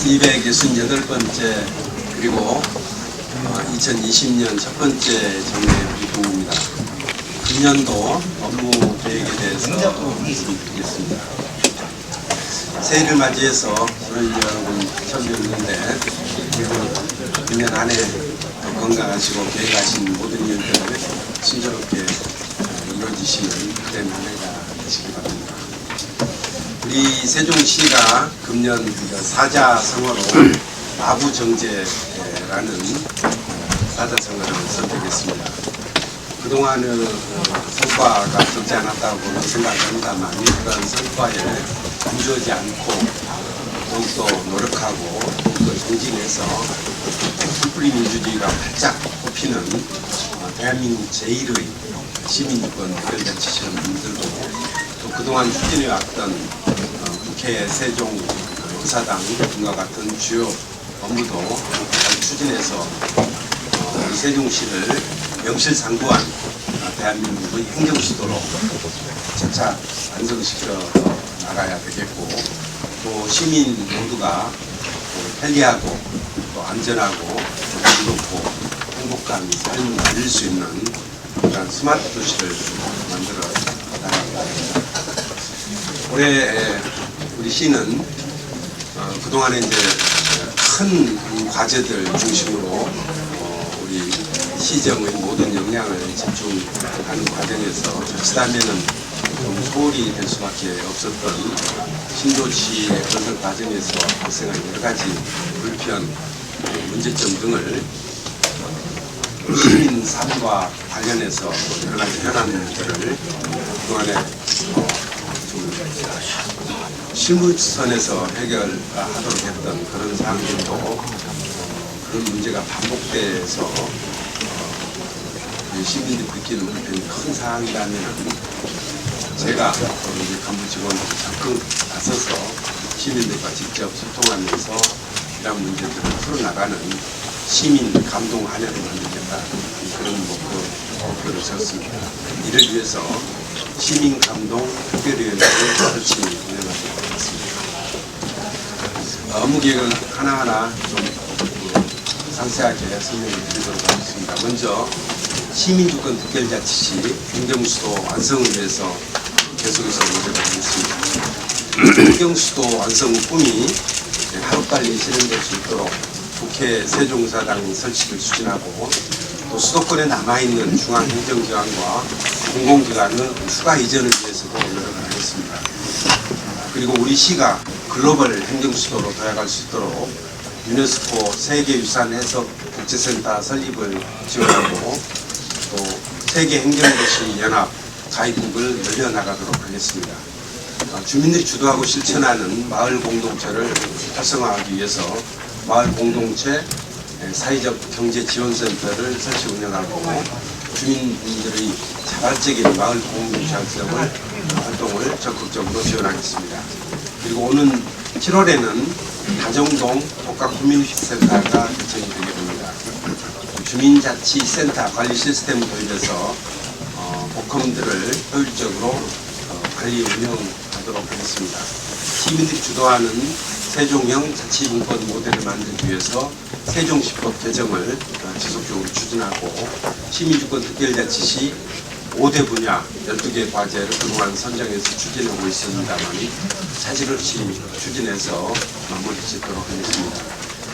268번째 그리고 2020년 첫 번째 정례 브리핑입니다. 금년도 업무 계획에 대해서 말씀드리겠습니다. 새해를 맞이해서 오늘 여러분 처음 뵙는데 금년 한 해 더 건강하시고 계획하신 모든 일들 순조롭게 이루어지시는 그런 한 해가 되시기 바랍니다. 우리 세종시가 금년 사자성어로 아부정제라는 사자성어를 선택했습니다. 그동안의 성과가 적지 않았다고 생각합니다만 그런 성과에 멈추지 않고 더욱더 노력하고 더욱더 정진해서 촛불 민주주의가 활짝 꼽히는 대한민국 제1의 시민권 특별자치 시험 만들고 또 그동안 추진해왔던 국회 세종의사당 등과 같은 주요 업무도 잘 추진해서 우리 세종시를 명실상부한 대한민국의 행정수도로 차차 완성시켜 나가야 되겠고 또 시민 모두가 편리하고 또 안전하고 즐겁고 행복한 삶을 누릴 수 있는 그런 스마트 도시를 만들어 나갑니다. 올해 우리 시는 그동안에 이제 큰 과제들 중심으로 우리 시정의 모든 역량을 집중하는 과정에서 자칫하면은 좀 소홀히 될 수밖에 없었던 신도시의 건설 과정에서 발생한 여러 가지 불편, 문제점 등을 시민 삶과 관련해서 여러 가지 현안들을 그동안에 좀 실무선에서 해결하도록 했던 그런 사항들도 그런 문제가 반복돼서 시민들이 느끼는 불편이 큰 사항이라면 제가 우리 간부 직원들이 적극 나서서 시민들과 직접 소통하면서 이런 문제들을 풀어나가는 시민 감동 한해를 만들겠다 그런 목표를 세웠습니다. 이를 위해서 시민 감동 특별위원회를 설치 운영하도록 하겠습니다. 업무 계획을 하나하나 좀 상세하게 설명을 드리도록 하겠습니다. 먼저 시민주권 특별자치시 행정수도 완성을 위해서 계속해서 노력하겠습니다. 행정수도 완성 꿈이 하루빨리 실현될 수 있도록 국회 세종의사당 설치를 추진하고 또 수도권에 남아있는 중앙행정기관과 공공기관의 추가 이전을 위해서도 노력을 하겠습니다. 그리고 우리 시가 글로벌 행정수도로 도약할 수 있도록 유네스코 세계유산해석 국제센터 설립을 지원하고 또 세계행정도시 연합 가입국을 늘려나가도록 하겠습니다. 주민들이 주도하고 실천하는 마을 공동체를 활성화하기 위해서 마을 공동체 사회적 경제지원센터를 설치 운영하고 주민분들의 자발적인 마을 공동체 활동을 적극적으로 지원하겠습니다. 그리고 오는 7월에는 다정동 복합 커뮤니티센터가 개청이 되게 됩니다. 주민자치센터 관리 시스템을 도입해서 복컴들을 효율적으로 관리 운영하도록 하겠습니다. 시민들이 주도하는 세종형 자치분권 모델을 만들기 위해서 세종시법 개정을 지속적으로 추진하고 시민주권 특별자치시 5대 분야 12개 과제를 그동안 선정해서 추진하고 있습니다만 차질없이 추진해서 마무리 짓도록 하겠습니다.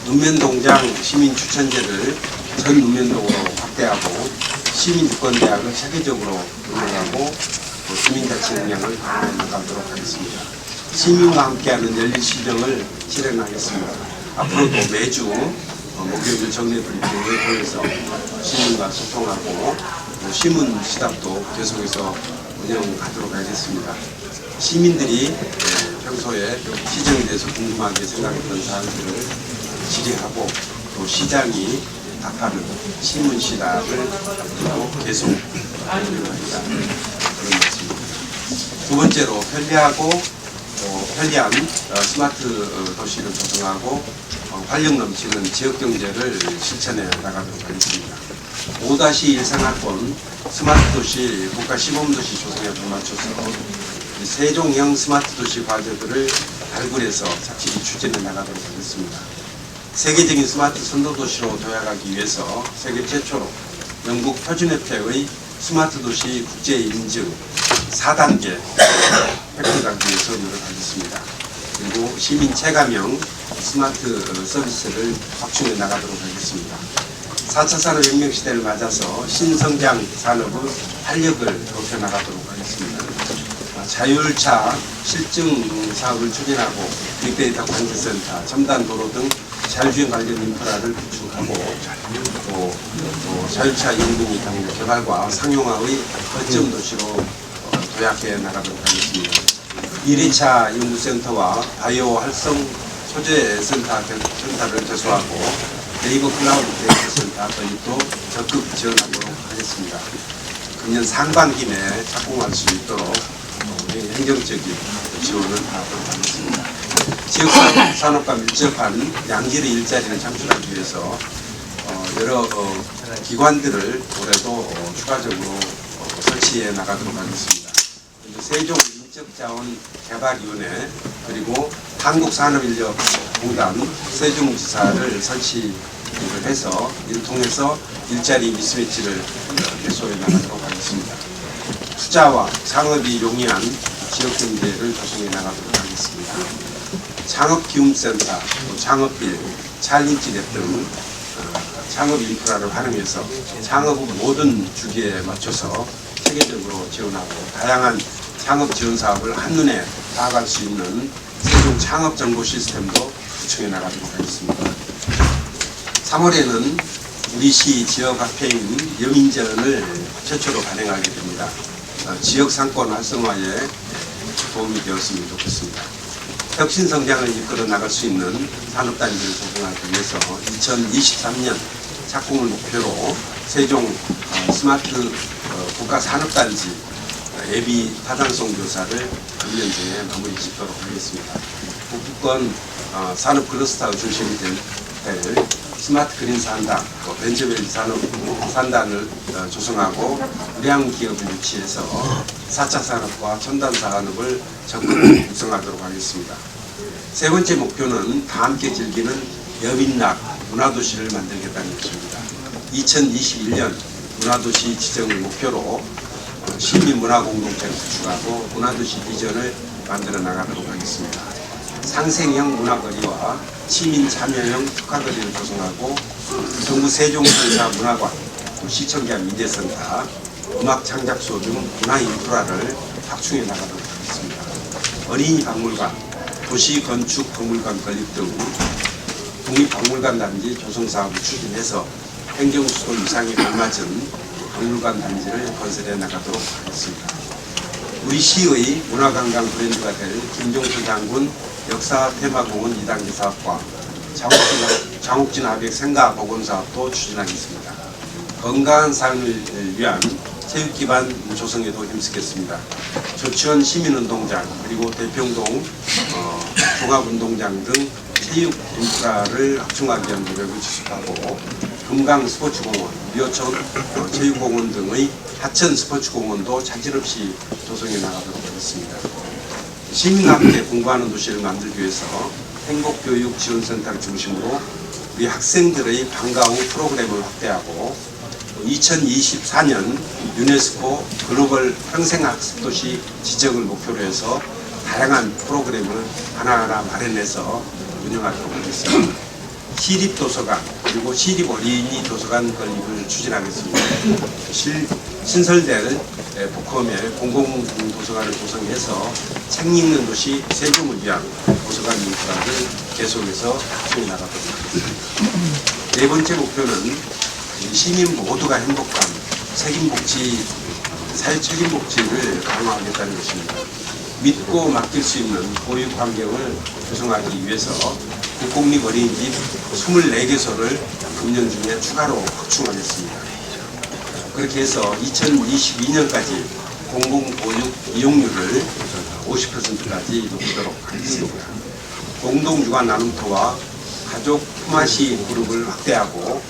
읍면동장 시민추천제를 전 읍면동으로 확대하고 시민주권대학을 세계적으로 운영하고 시민자치 역량을 강화해 나가도록 하겠습니다. 시민과 함께하는 열린시정을 실행하겠습니다. 앞으로도 매주 목요일 정례 브리핑을 통해서 시민과 소통하고 시문시답도 계속해서 운영하도록 하겠습니다. 시민들이 평소에 시정에 대해서 궁금하게 생각했던 사항들을 질의하고 또 시장이 답하는 시문시답을 계속 운영합니다. 그런 말씀입니다. 두 번째로 편리하고 편리한 스마트 도시를 조성하고 활력 넘치는 지역경제를 실천해 나가도록 하겠습니다. 5-1 상하권 스마트도시 국가 시범도시 조성에 맞춰서 세종형 스마트도시 과제들을 발굴해서 착실히 추진해 나가도록 하겠습니다. 세계적인 스마트 선도도시로 도약하기 위해서 세계 최초로 영국 표준협회의 스마트 도시 국제 인증 4단계 획득하기 위해서 노력하겠습니다. 그리고 시민 체감형 스마트 서비스를 확충해 나가도록 하겠습니다. 4차 산업혁명 시대를 맞아서 신성장 산업의 활력을 높여 나가도록 하겠습니다. 자율차 실증 사업을 추진하고 빅데이터 관제센터, 첨단 도로 등 자율주행 관련 인프라를 구축하고 또 자율차 연구및 개발과 상용화의 거점 도시로 도약해 나가도록 하겠습니다. 1회차 연구센터와 바이오 활성 소재 센터를 개소하고 네이버 클라우드 데이터 센터 도입도 적극 지원하도록 하겠습니다. 금년 상반기 내에 착공할 수 있도록 행정적인 지원을 하도록 하겠습니다. 지역산업과 밀접한 양질의 일자리를 창출하기 위해서 여러 기관들을 올해도 추가적으로 설치해 나가도록 하겠습니다. 세종인적자원개발위원회 그리고 한국산업인력공단 세종지사를 설치를 해서 이를 통해서 일자리 미스매치를 해소해 나가도록 하겠습니다. 투자와 창업이 용이한 지역경제를 조성해 나가도록 하겠습니다. 창업기움센터, 창업빌, 찰린지랩 등 창업 인프라를 활용해서 창업의 모든 주기에 맞춰서 세계적으로 지원하고 다양한 창업 지원 사업을 한눈에 파악할 수 있는 세종 창업 정보 시스템도 구축해 나가도록 하겠습니다. 3월에는 우리 시 지역 화폐인 여민전을 최초로 발행하게 됩니다. 지역 상권 활성화에 도움이 되었으면 좋겠습니다. 혁신 성장을 이끌어 나갈 수 있는 산업단지를 조성하기 위해서 2023년 착공을 목표로 세종 스마트 국가산업단지 예비 타당성 조사를 금년 중에 마무리 짓도록 하겠습니다. 북부권 산업 클러스터 중심이 될 스마트 그린 산단, 벤처밸리 산단을 조성하고 우량 기업을 유치해서 4차 산업과 첨단 산업을 적극 구성하도록 하겠습니다. 세 번째 목표는 다 함께 즐기는 여민락 문화도시를 만들겠다는 것입니다. 2021년 문화도시 지정을 목표로 시민문화공동체를 구축하고 문화도시 비전을 만들어 나가도록 하겠습니다. 상생형 문화거리와 시민 참여형 특화거리를 조성하고 정부 세종시사 문화관, 시청자 미디어센터, 음악창작소 등 문화 인프라를 확충해 나가도록 하겠습니다. 어린이 박물관, 도시건축박물관 건립 등 독립박물관 단지 조성 사업을 추진해서 행정수도 이상에 걸맞은 박물관 단지를 건설해 나가도록 하겠습니다. 우리 시의 문화관광 브랜드가 될 김종수 장군 역사 테마공원 2단계 사업과 장옥진 하백 생가복원 사업도 추진하겠습니다. 건강한 삶을 위한 체육 기반 조성에도 힘쓰겠습니다. 조치원 시민운동장 그리고 대평동 종합운동장 등 체육 인프라를 확충하기 위한 노력을 지속하고 금강 스포츠공원, 묘천 체육공원 등의 하천 스포츠공원도 차질 없이 조성해 나가도록 하겠습니다. 시민과 함께 공부하는 도시를 만들기 위해서 행복교육지원센터를 중심으로 우리 학생들의 방과 후 프로그램을 확대하고 2024년 유네스코 글로벌 평생학습도시 지정을 목표로 해서 다양한 프로그램을 하나하나 마련해서 운영하도록 하겠습니다. 시립도서관 그리고 시립 어린이 도서관 건립을 추진하겠습니다. 신설될 복험에 공공도서관을 조성해서 책 읽는 도시 세종을 위한 도서관 인프라를 계속해서 확충해 나가도록 하겠습니다. 네 번째 목표는 시민 모두가 행복한 사회 책임복지를 강화하겠다는 것입니다. 믿고 맡길 수 있는 보육 환경을 조성하기 위해서 국공립 어린이집 24개소를 금년 중에 추가로 확충하겠습니다. 그렇게 해서 2022년까지 공공보육 이용률을 50%까지 높이도록 하겠습니다. 공동주관 나눔터와 가족 품앗이 그룹을 확대하고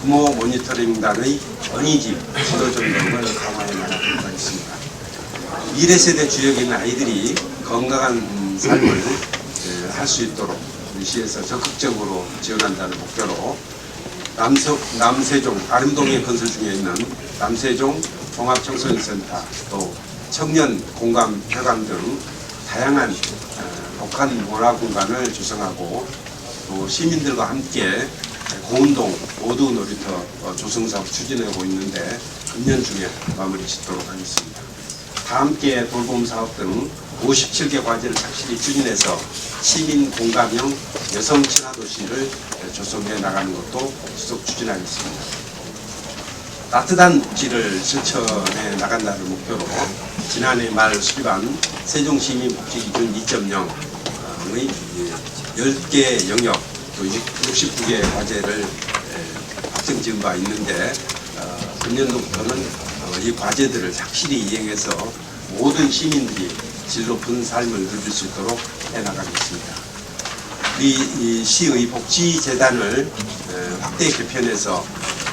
부모 모니터링단의 어린이집 지도 전형을 강화해 나가도록 하겠습니다. 미래 세대 주역인 아이들이 건강한 삶을 할 수 있도록 우리 시에서 적극적으로 지원한다는 목표로 남세종, 아름동의 건설 중에 있는 남세종 종합청소년센터, 또 청년 공감 회관 등 다양한 독한 문화 공간을 조성하고, 또 시민들과 함께 공운동 모두 놀이터 조성 사업 추진하고 있는데 금년 중에 마무리 짓도록 하겠습니다. 다 함께 돌봄 사업 등 57개 과제를 착실히 추진해서 시민 공감형 여성 친화 도시를 조성해 나가는 것도 지속 추진하겠습니다. 따뜻한 복지를 실천해 나간다는 목표로 지난해 말 수립한 세종시민복지기준 2.0의 10개 영역 또 69개 과제를 확정 지은 바 있는데, 금년도부터는 이 과제들을 착실히 이행해서 모든 시민들이 질 높은 삶을 누릴 수 있도록 해나가겠습니다. 우리 시의 복지재단을 확대 개편해서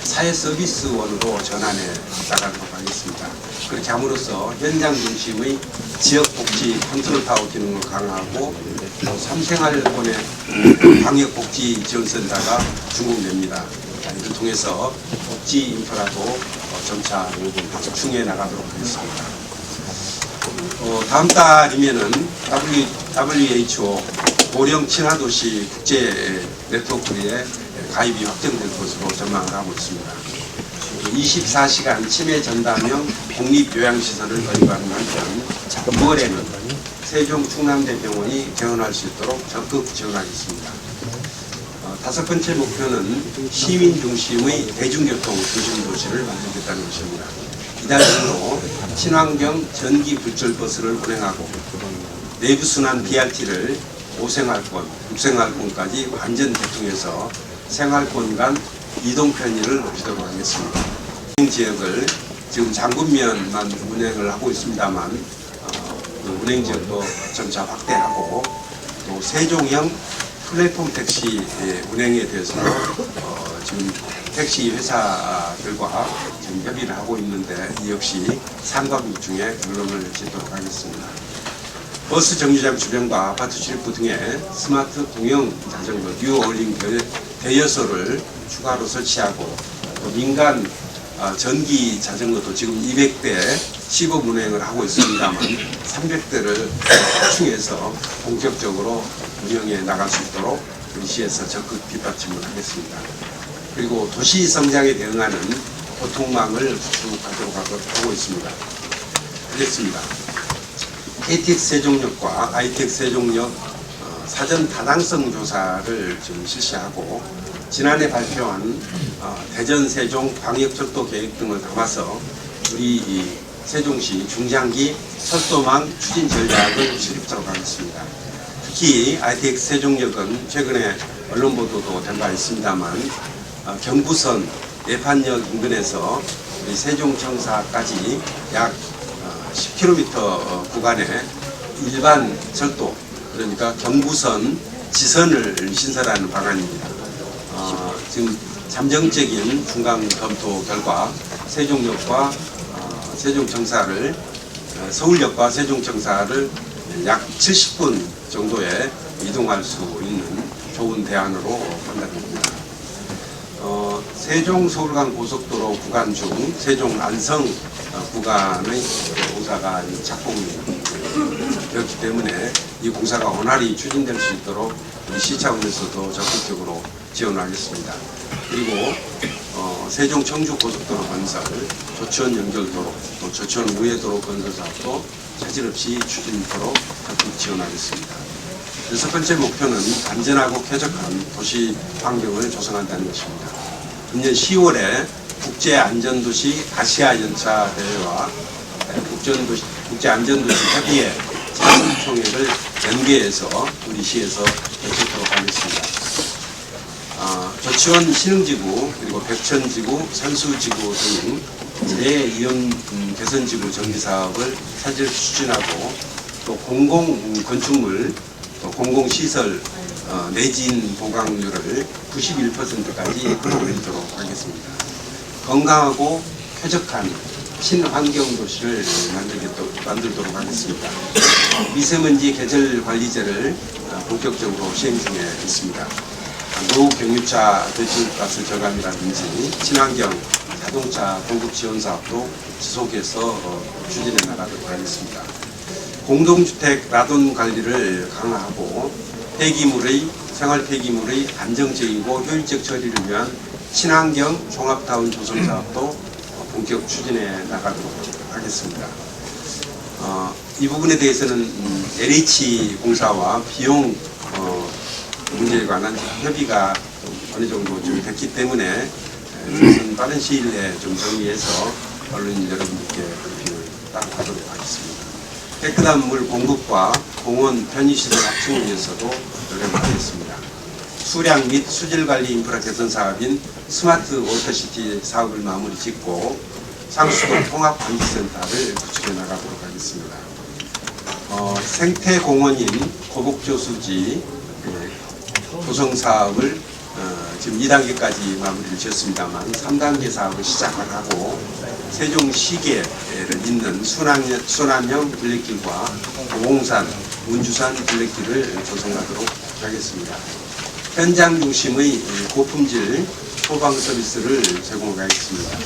사회서비스원으로 전환해 나가도록 하겠습니다. 그렇게 함으로써 현장 중심의 지역복지 컨트롤타워 기능을 강화하고, 또 삼생활권의 방역복지지원센터가 준공됩니다. 이를 통해서 복지 인프라도 점차 확충해 나가도록 하겠습니다. 다음 달이면은 WHO 고령 친화도시 국제 네트워크에 가입이 확정될 것으로 전망을 하고 있습니다. 24시간 치매 전담형 공립요양시설을 도입하는 한편 9월에는 세종 충남대병원이 개원할 수 있도록 적극 지원하겠습니다. 다섯 번째 목표는 시민 중심의 대중교통 중심 도시를 만들겠다는 것입니다. 이달 중으로 친환경 전기 불철버스를 운행하고 내부순환 BRT를 5생활권, 6생활권까지 완전 개통해서 생활권 간 이동 편의를 높이도록 하겠습니다. 운행 지역을 지금 장군면만 운행을 하고 있습니다만 운행 지역도 점차 확대하고, 또 세종형 플랫폼 택시 운행에 대해서는 지금 택시 회사들과 지금 협의를 하고 있는데, 이 역시 상반기 중에 결론을 짓도록 하겠습니다. 버스 정류장 주변과 아파트 출입구 등에 스마트 공영 자전거 뉴 어울링 대여소를 추가로 설치하고, 또 민간 전기 자전거도 지금 200대 시범 운행을 하고 있습니다만 300대를 확충해서 본격적으로 운영해 나갈 수 있도록 우리 시에서 적극 뒷받침을 하겠습니다. 그리고 도시 성장에 대응하는 교통망을 구축하도록 하고 있습니다. 하겠습니다. KTX 세종역과 ITX 세종역 사전 타당성 조사를 지금 실시하고, 지난해 발표한 대전 세종 광역철도 계획 등을 담아서 우리 세종시 중장기 철도망 추진 전략을 수립하도록 하겠습니다. 특히 ITX 세종역은 최근에 언론 보도도 된 바 있습니다만 경부선 예판역 인근에서 우리 세종청사까지 약 10km 구간에 일반 철도, 그러니까 경부선 지선을 신설하는 방안입니다. 지금 잠정적인 중간 검토 결과 세종역과 세종청사를 서울역과 세종청사를 약 70분 정도에 이동할 수 있는 좋은 대안으로 판단됩니다. 세종 서울간 고속도로 구간 중 세종 안성 구간의 공사가 착공이 되었기 때문에 이 공사가 원활히 추진될 수 있도록 우리 시 차원에서도 적극적으로 지원하겠습니다. 그리고 세종 청주 고속도로 건설, 조치원 연결도로, 또 조치원 우회도로 건설 사업도 차질 없이 추진토록 적극 지원하겠습니다. 여섯 번째 목표는 안전하고 쾌적한 도시 환경을 조성한다는 것입니다. 금년 10월에 국제안전도시 아시아 연차 대회와 국제안전도시 협의회 제3총회를 연계해서 우리 시에서 개최토록 하겠습니다. 조치원 신흥지구, 그리고 백천지구, 선수지구 등 재이용 개선지구 정비사업을 차질 추진하고, 또 공공건축물, 또 공공시설 내진 보강률을 91%까지 올리도록 하겠습니다. 건강하고 쾌적한 친환경 도시를 만들도록 하겠습니다. 미세먼지 계절 관리제를 본격적으로 시행 중에 있습니다. 노후 경유차 배출가스 저감이라든지 친환경 자동차 공급 지원 사업도 지속해서 추진해 나가도록 하겠습니다. 공동주택 라돈 관리를 강화하고 생활 폐기물의 안정적이고 효율적 처리를 위한 친환경 종합타운 조성 사업도 본격 추진해 나가도록 하겠습니다. 이 부분에 대해서는 LH 공사와 비용 문제에 관한 협의가 어느 정도 좀 됐기 때문에 저는 빠른 시일 내에 좀 정리해서 언론인 여러분들께 브리핑을 딱 하도록 하겠습니다. 깨끗한 물 공급과 공원 편의시설 확충을 위해서도 노력하겠습니다. 수량 및 수질관리 인프라 개선 사업인 스마트 워터시티 사업을 마무리 짓고 상수도 통합관리센터를 구축해 나가도록 하겠습니다. 생태공원인 고복조수지 조성 사업을 지금 2단계까지 마무리를 지었습니다만 3단계 사업을 시작을 하고 세종시계를 잇는 순환형 둘레길과 오공산, 운주산 둘레길을 조성하도록 하겠습니다. 현장 중심의 고품질 소방 서비스를 제공하겠습니다.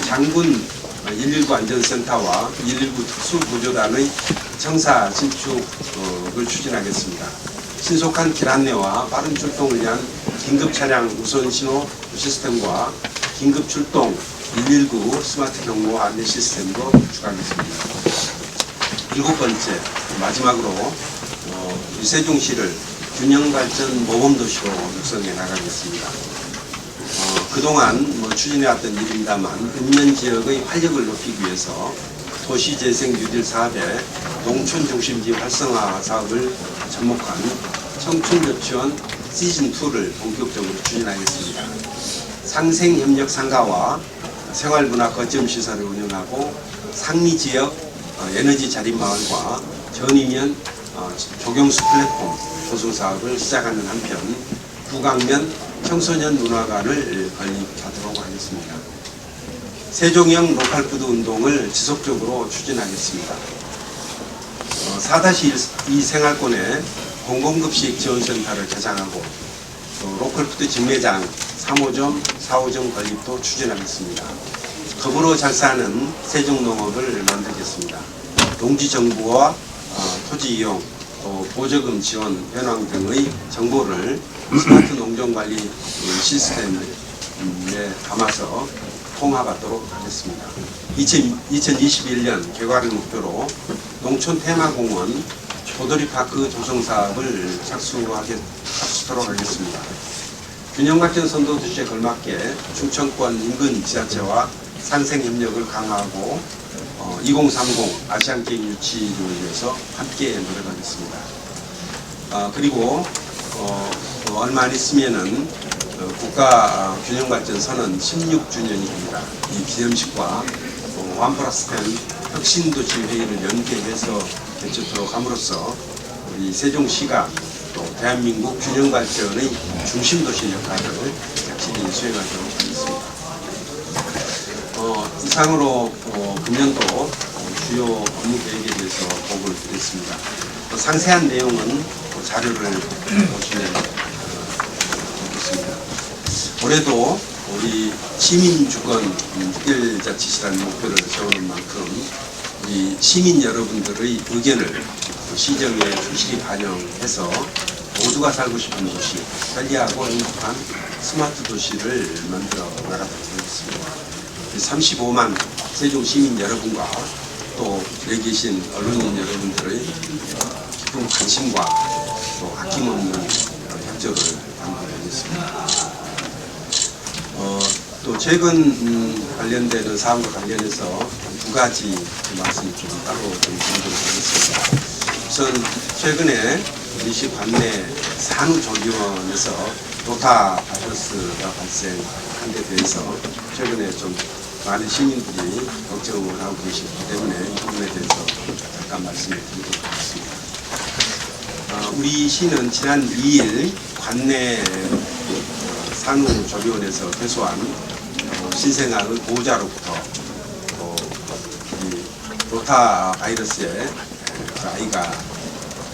장군 119 안전센터와 119 특수구조단의 청사 신축을 추진하겠습니다. 신속한 길 안내와 빠른 출동을 위한 긴급 차량 우선 신호 시스템과 긴급 출동 119 스마트 경보 안내 시스템도 구축하겠습니다. 7번째, 마지막으로 세종시를 균형발전 모범도시로 육성해 나가겠습니다. 그동안 추진해왔던 일입니다만 읍면 지역의 활력을 높이기 위해서 도시재생 뉴딜 사업에 농촌 중심지 활성화 사업을 접목한 청춘유치원 시즌2를 본격적으로 추진하겠습니다. 상생협력 상가와 생활문화 거점 시설을 운영하고 상리지역 에너지 자립마을과 전이면 조경수 플랫폼 조성 사업을 시작하는 한편 구강면 청소년 문화관을 건립하도록 하겠습니다. 세종형 로컬푸드 운동을 지속적으로 추진하겠습니다. 4-2 생활권에 공공급식 지원센터를 개장하고 로컬푸드 직매장 3호점, 4호점 건립도 추진하겠습니다. 더불어 잘사는 세종농업을 만들겠습니다. 농지정보와 토지 이용, 또 보조금 지원, 현황 등의 정보를 스마트 농정관리 시스템에 담아서 통합하도록 하겠습니다. 2021년 개관을 목표로 농촌 테마공원 도돌이파크 조성 사업을 착수하도록 하겠습니다. 균형발전 선도도시에 걸맞게 충청권 인근 지자체와 상생협력을 강화하고 2030 아시안게임 유치를 위해서 함께 노력하겠습니다. 그리고 얼마 안 있으면은 국가 균형발전 선언 16주년입니다. 이 기념식과 1+10 혁신도시 회의를 연계해서 개최토록 함으로써 우리 세종시가 또 대한민국 균형발전의 중심도시 역할을 확실히 수행하도록 하겠습니다. 이상으로 금년도 주요 업무 계획에 대해서 보고를 드렸습니다. 상세한 내용은 자료를 보시면 되겠습니다. 올해도 우리 시민주권 특별자치시라는 목표를 세우는 만큼 우리 시민 여러분들의 의견을 시정에 충실히 반영해서 모두가 살고 싶은 도시, 편리하고 행복한 스마트 도시를 만들어 나가도록 하겠습니다. 35만 세종 시민 여러분과 또 여기 계신 언론인 여러분들의 깊은 관심과 또 아낌없는 협조를 당부하겠습니다. 또 최근 관련되는 사항과 관련해서 두 가지 말씀을 좀 따로 좀 드리도록 하겠습니다. 우선 최근에 우리시 관내 산후조리원에서 로타 바이러스가 발생한 데 대해서 최근에 좀 많은 시민들이 걱정을 하고 계시기 때문에 이 부분에 대해서 잠깐 말씀을 드리도록 하겠습니다. 우리 시는 지난 2일 관내 산후조리원에서 퇴소한 신생아의 보호자로부터 로타 바이러스에 아이가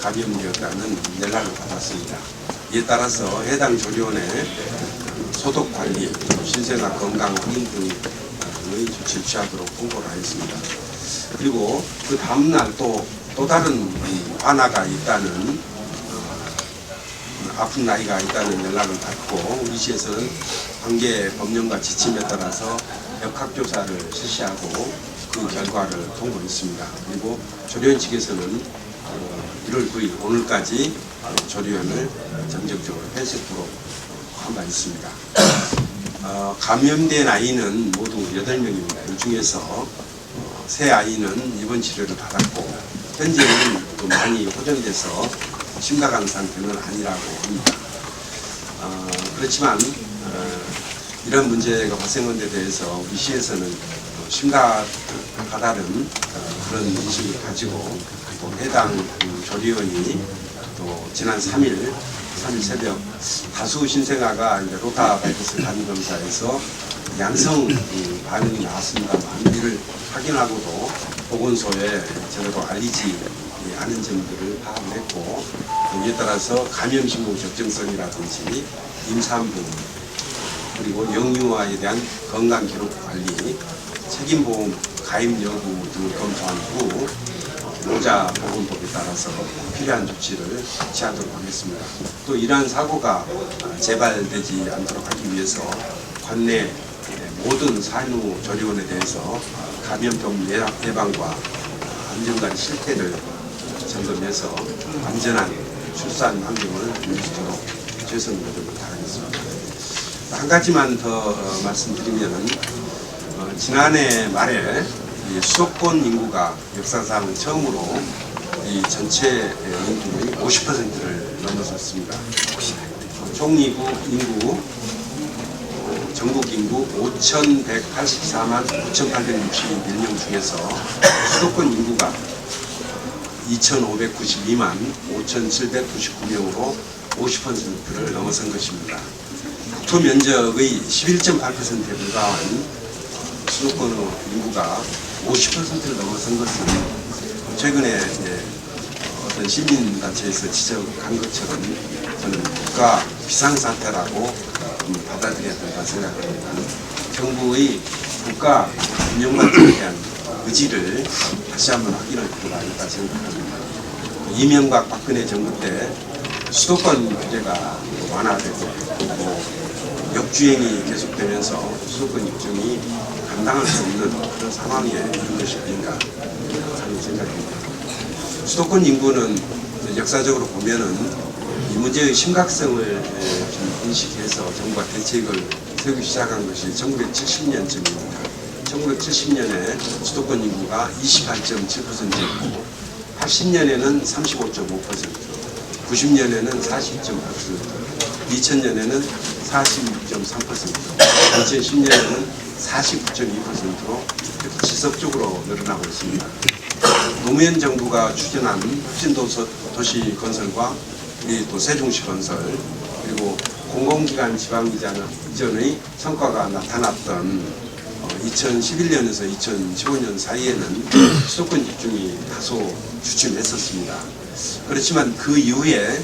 감염되었다는 연락을 받았습니다. 이에 따라서 해당 조리원의 소독 관리, 신생아 건강 확인 등의 조치를 취하도록 통보를 하였습니다. 그리고 그 다음날 또 다른 환아가 있다는 아픈 아이가 있다는 연락을 받고 우리 시에서는 관계 법령과 지침에 따라서 역학조사를 실시하고 그 결과를 통보했습니다. 그리고 조리원 측에서는 1월 9일 오늘까지 조리원을 정적적으로 폐쇄토록 한 바 있습니다. 감염된 아이는 모두 8명입니다. 이 중에서 세 아이는 입원 치료를 받았고 현재는 많이 호전돼서 심각한 상태는 아니라고 합니다. 그렇지만 이런 문제가 발생한 데 대해서 우리 시에서는 심각하다는 그런 인식을 가지고 또 해당 조리원이 또 지난 3일 새벽 다수 신생아가 이제 로타 바이러스 감염 검사에서 양성 반응이 나왔습니다만 이를 확인하고도 보건소에 제대로 알리지 않은 점들을 파악을 했고 이에 따라서 감염신고 적정성이라든지 임산부 그리고 영유아에 대한 건강기록관리, 책임보험 가입 여부 등을 검토한 후 노자보건법에 따라서 필요한 조치를 취하도록 하겠습니다. 또 이러한 사고가 재발되지 않도록 하기 위해서 관내 모든 산후조리원에 대해서 감염병 예방과 안전관리 실태를 점검해서 안전한 출산 환경을 유지하도록 최선 노력을 다하겠습니다. 한 가지만 더 말씀드리면은 지난해 말에 수도권 인구가 역사상 처음으로 이 전체 인구의 50%를 넘어섰습니다. 총 인구 전국 인구 5,184만 9,861명 중에서 수도권 인구가 2,592만 5,799명으로 50%를 넘어선 것입니다. 국토 면적의 11.8%에 불과한 수도권 인구가 50%를 넘어선 것은 최근에 어떤 시민단체에서 지적한 것처럼 저는 국가 비상사태라고 받아들여야 된다 생각합니다. 정부의 국가 운영 발전에 대한 의지를 다시 한번 확인할 필요가 있다 생각합니다. 이명박 박근혜 정부 때 수도권 규제가 완화되고 역주행이 계속되면서 수도권 입증이 감당할 수 없는 그런 상황에 이른 것이 아닌가 하는 생각입니다. 수도권 인구는 역사적으로 보면은 이 문제의 심각성을 좀 인식해서 정부가 대책을 세우기 시작한 것이 1970년쯤입니다. 1970년에 수도권 인구가 28.7%였고 80년에는 35.5%, 90년에는 40.8%, 2000년에는 46.3%, 2010년에는 49.2%로 이렇게 지속적으로 늘어나고 있습니다. 노무현 정부가 추진한 혁신도시 건설과 우리 또 세종시 건설 그리고 공공기관 지방이전의 성과가 나타났던 2011년에서 2015년 사이에는 수도권 집중이 다소 주춤했었습니다. 그렇지만 그 이후에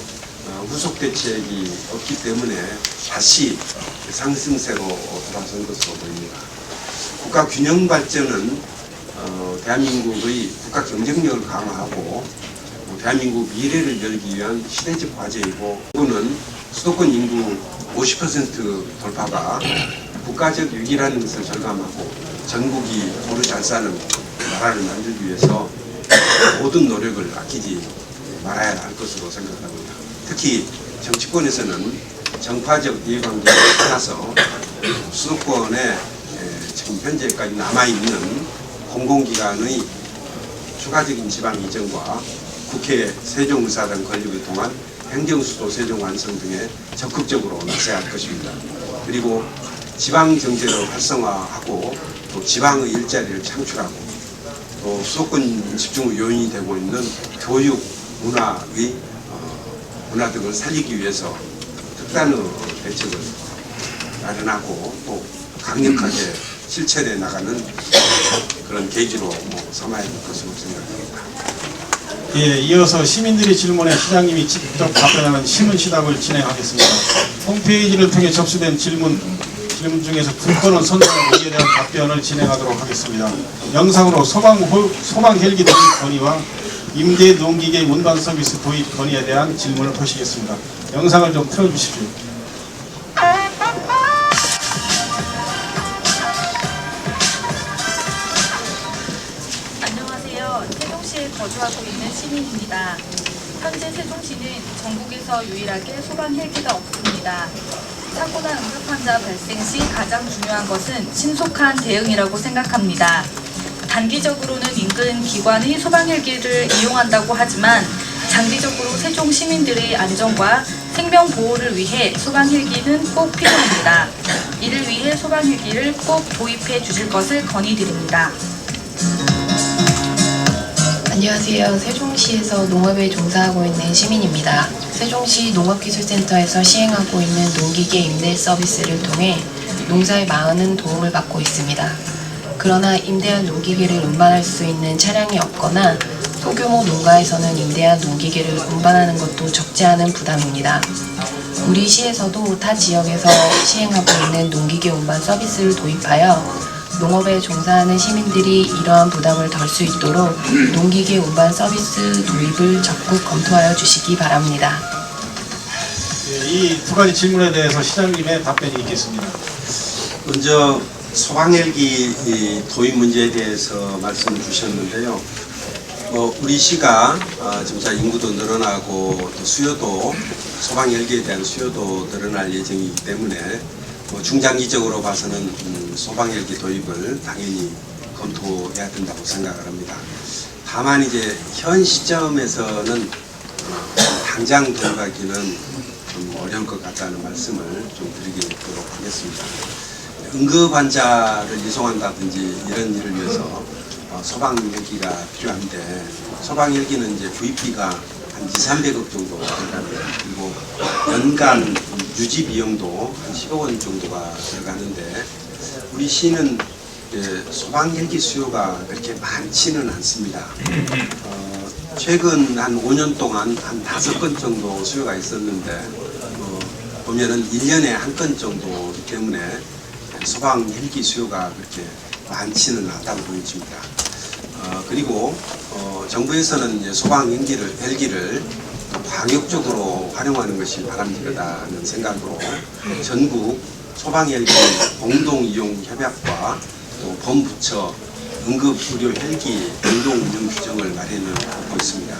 후속 대책이 없기 때문에 다시 상승세로 돌아선 것으로 보입니다. 국가 균형 발전은 대한민국의 국가 경쟁력을 강화하고 대한민국 미래를 열기 위한 시대적 과제이고 정부는 수도권 인구 50% 돌파가 국가적 위기라는 것을 절감하고 전국이 도로 잘 사는 나라를 만들기 위해서 모든 노력을 아끼지 말아야 할 것으로 생각합니다. 특히 정치권에서는 정파적 이해관계를 떠나서 수도권에 지금 현재까지 남아있는 공공기관의 추가적인 지방 이전과 국회 세종의사당 건립을 통한 행정수도 세종 완성 등에 적극적으로 나서야 할 것입니다. 그리고 지방경제를 활성화하고 또 지방의 일자리를 창출하고 또 수도권 집중의 요인이 되고 있는 교육, 문화 등을 살리기 위해서 특단의 대책을 마련하고 또 강력하게 실천해 나가는 그런 계기로 삼아야 될 것으로 생각합니다. 예, 이어서 시민들의 질문에 시장님이 직접 답변하는 신문시답을 진행하겠습니다. 홈페이지를 통해 접수된 질문 중에서 2건은 선정하고 이에 대한 답변을 진행하도록 하겠습니다. 영상으로 소방 헬기 도입 건의와 임대 농기계 운반 서비스 도입 건의에 대한 질문을 보시겠습니다. 영상을 좀 틀어주십시오. 안녕하세요. 세종시에 거주하고 있는 시민입니다. 현재 세종시는 전국에서 유일하게 소방 헬기가 없습니다. 사고나 응급환자 발생 시 가장 중요한 것은 신속한 대응이라고 생각합니다. 단기적으로는 인근 기관의 소방 헬기를 이용한다고 하지만 장기적으로 세종 시민들의 안전과 생명 보호를 위해 소방 헬기는 꼭 필요합니다. 이를 위해 소방 헬기를 꼭 도입해 주실 것을 건의드립니다. 안녕하세요. 세종시에서 농업에 종사하고 있는 시민입니다. 세종시 농업기술센터에서 시행하고 있는 농기계 임대 서비스를 통해 농사에 많은 도움을 받고 있습니다. 그러나 임대한 농기계를 운반할 수 있는 차량이 없거나 소규모 농가에서는 임대한 농기계를 운반하는 것도 적지 않은 부담입니다. 우리 시에서도 타 지역에서 시행하고 있는 농기계 운반 서비스를 도입하여 농업에 종사하는 시민들이 이러한 부담을 덜 수 있도록 농기계 운반 서비스 도입을 적극 검토하여 주시기 바랍니다. 이 2가지 질문에 대해서 시장님의 답변이 있겠습니다. 먼저 소방헬기 도입 문제에 대해서 말씀을 주셨는데요. 우리 시가 점차 인구도 늘어나고 또 수요도 소방헬기에 대한 수요도 늘어날 예정이기 때문에 중장기적으로 봐서는 소방헬기 도입을 당연히 검토해야 된다고 생각을 합니다. 다만 이제 현 시점에서는 당장 도입하기는 좀 어려울 것 같다는 말씀을 좀 드리도록 하겠습니다. 응급 환자를 이송한다든지 이런 일을 위해서 소방헬기가 필요한데 소방헬기는 이제 구입비가 한 200~300억 정도 들어갑니다. 그리고 연간 유지 비용도 한 10억 원 정도가 들어가는데 우리 시는 소방헬기 수요가 그렇게 많지는 않습니다. 최근 한 5년 동안 한 5건 정도 수요가 있었는데 보면은 1년에 1건 정도이기 때문에 소방헬기 수요가 그렇게 많지는 않다고 보여집니다. 그리고 정부에서는 이제 소방헬기를 광역적으로 활용하는 것이 바람직하다는 생각으로 전국 소방헬기 공동이용협약과 또 범부처 응급의료 헬기 공동운영 규정을 마련을 하고 있습니다.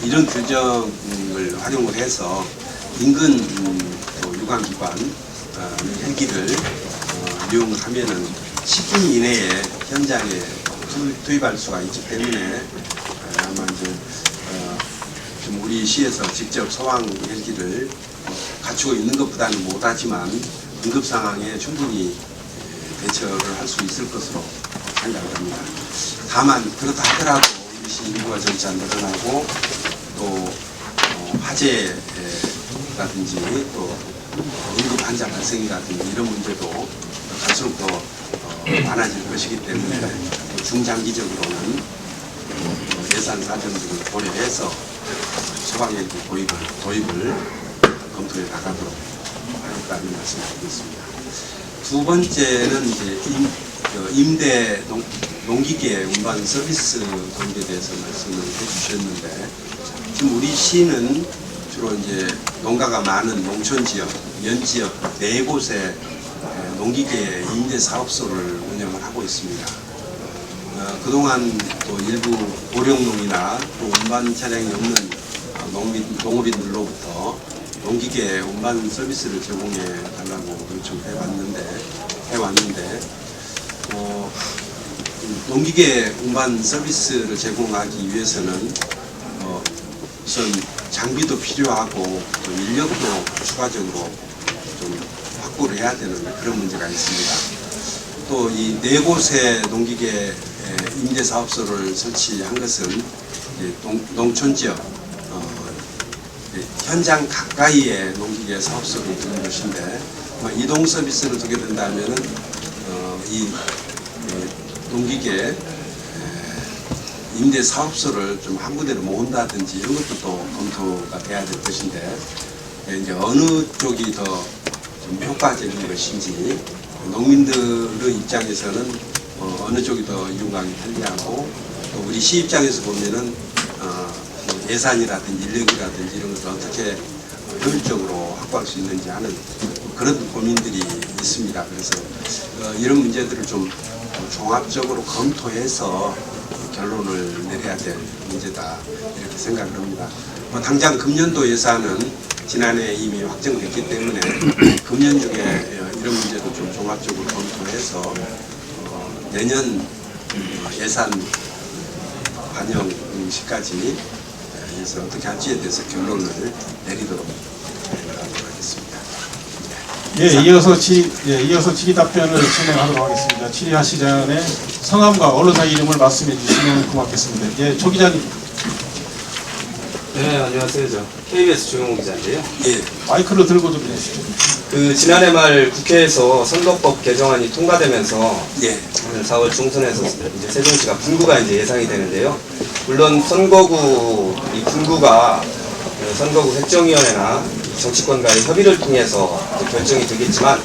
이런 규정을 활용을 해서 인근 유관기관 헬기를 이용하면은 10분 이내에 현장에 투입할 수가 있기 때문에 아마 이제 좀 우리 시에서 직접 소방 헬기를 갖추고 있는 것보다는 못하지만 응급 상황에 충분히 대처를 할 수 있을 것으로 생각을 합니다. 다만 그렇다 하더라도 우리 시 인구가 점차 늘어나고 또 화재라든지 또 응급 환자 발생이라든지 이런 문제도 갈수록 더 많아질 것이기 때문에 중장기적으로는 예산 사정 등을 고려해서 소방헬기 도입을 검토해 나가도록 하겠다는 말씀을 드리겠습니다. 두 번째는 이제 임대 농기계 운반 서비스 도입에 대해서 말씀을 해주셨는데 지금 우리 시는 주로 이제 농가가 많은 농촌 지역, 면 지역 4곳에 농기계 임대 사업소를 운영을 하고 있습니다. 그동안 또 일부 고령농이나 또 운반 차량이 없는 농업인들로부터 농기계 운반 서비스를 제공해 달라고 요청해 왔는데 농기계 운반 서비스를 제공하기 위해서는 우선 장비도 필요하고 또 인력도 추가적으로 좀 확보를 해야 되는 그런 문제가 있습니다. 또 이 4곳의 농기계 임대사업소를 설치한 것은 농촌 지역 현장 가까이에 농기계 사업소를 두는 것인데 이동 서비스를 두게 된다면은 이 농기계 임대 사업소를 좀 한 군데로 모은다든지 이런 것도 또 검토가 돼야 될 것인데 이제 어느 쪽이 더 좀 효과적인 것인지 농민들의 입장에서는 어느 쪽이 더 이용하기 편리하고 또 우리 시 입장에서 보면은 뭐 예산이라든지 인력이라든지 이런 것을 어떻게 효율적으로 확보할 수 있는지 하는 그런 고민들이 있습니다. 그래서 이런 문제들을 좀 종합적으로 검토해서 결론을 내려야 될 문제다 이렇게 생각을 합니다. 뭐 당장 금년도 예산은 지난해 이미 확정됐기 때문에 금년 중에 이런 문제도 좀 종합적으로 검토해서 내년 예산 반영 시까지 해서 어떻게 할지에 대해서 결론을 내리도록 하겠습니다. 이어서 질의 답변을 진행하도록 하겠습니다. 질의하시기 전에 성함과 언론사 이름을 말씀해 주시면 고맙겠습니다. 예, 조 기자님. 네, 안녕하세요. 저 KBS 조용호 기자인데요. 예. 마이크를 들고 좀 해주시죠. 그 지난해 말 국회에서 선거법 개정안이 통과되면서 예. 오늘 4월 중순에서 이제 세종시가 분구가 이제 예상이 되는데요. 물론 선거구 이 분구가 선거구 획정위원회나 정치권과의 협의를 통해서 결정이 되겠지만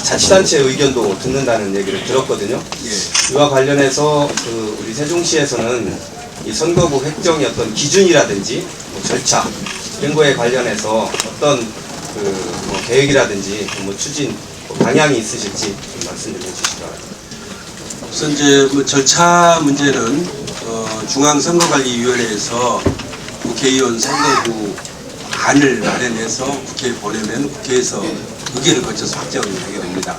자치단체의 의견도 듣는다는 얘기를 들었거든요. 예. 이와 관련해서 그 우리 세종시에서는 이 선거구 획정의 어떤 기준이라든지 뭐 절차 이런 거에 관련해서 어떤 뭐 계획이라든지 뭐 추진 뭐 방향이 있으실지 좀 말씀 좀 해주시기 바랍니다. 우선 이제 뭐 절차 문제는 중앙선거관리위원회에서 국회의원 선거구 안을 마련해서 국회에 보내면 국회에서 의결을 거쳐서 확정을 하게 됩니다.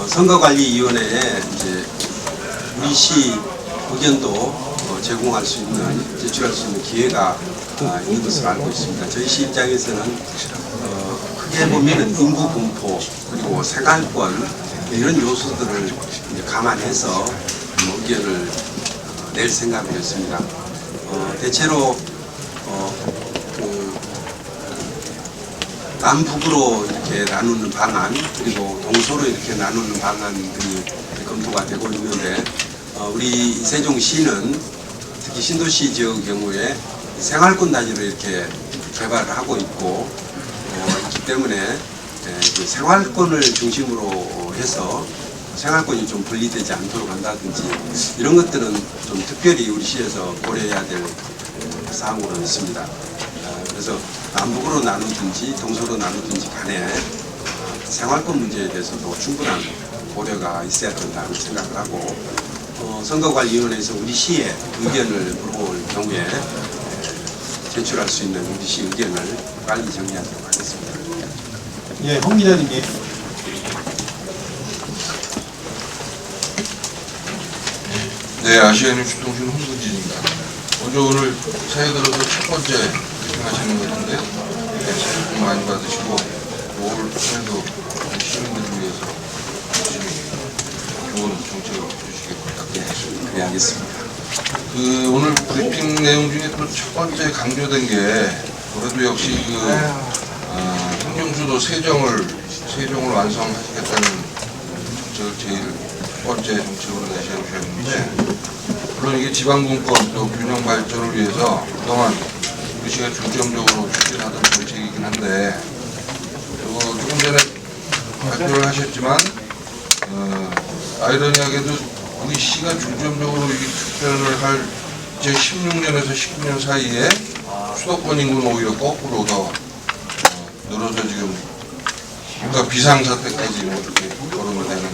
선거관리위원회에 이제 우리 시 의견도 제공할 수 있는, 제출할 수 있는 기회가 있는 것으로 알고 있습니다. 저희 시 입장에서는 크게 보면은 인구 분포 그리고 생활권 이런 요소들을 이제 감안해서 의견을 낼 생각이었습니다. 대체로 남북으로 이렇게 나누는 방안 그리고 동서로 이렇게 나누는 방안들이 검토가 되고 있는데 우리 세종시는 특히 신도시 지역의 경우에 생활권 단위로 이렇게 개발을 하고 있고 있기 때문에 그 생활권을 중심으로 해서 생활권이 좀 분리되지 않도록 한다든지 이런 것들은 좀 특별히 우리 시에서 고려해야 될 사항으로 있습니다. 그래서 남북으로 나누든지 동서로 나누든지 간에 생활권 문제에 대해서도 충분한 고려가 있어야 된다는 생각을 하고 선거관리위원회에서 우리 시의 의견을 물어볼 경우에 제출할 수 있는 우리 시 의견을 빨리 정리하도록 하겠습니다. 예, 홍 기자님. 예. 네, 아시아뉴스 통신 홍근진입니다. 어제 오늘 새해 들어서 첫 번째 하시는 것 같은데 새해 복 많이 받으시고 올 새해도 시민들을 위해서 열심히 좋은 정책을 해주시길 부탁드리겠습니다. 네, 알겠습니다. 오늘 브리핑 내용 중에 또 첫 번째 강조된 게 그래도 역시 행정주도 세종을 완성하시겠다는 정책을 제일 첫 번째 정책으로 내세우셨는데 물론 이게 지방분권 또 균형 발전을 위해서 그동안 우리 시가 중점적으로 추진하던 정책이긴 한데 조금 전에 발표를 하셨지만 아이러니하게도 우리 시가 중점적으로 이 투표를 할 2016년에서 19년 사이에 수도권 인구는 오히려 거꾸로 더 늘어서 지금 국가 비상사태까지 이렇게 거론이 되는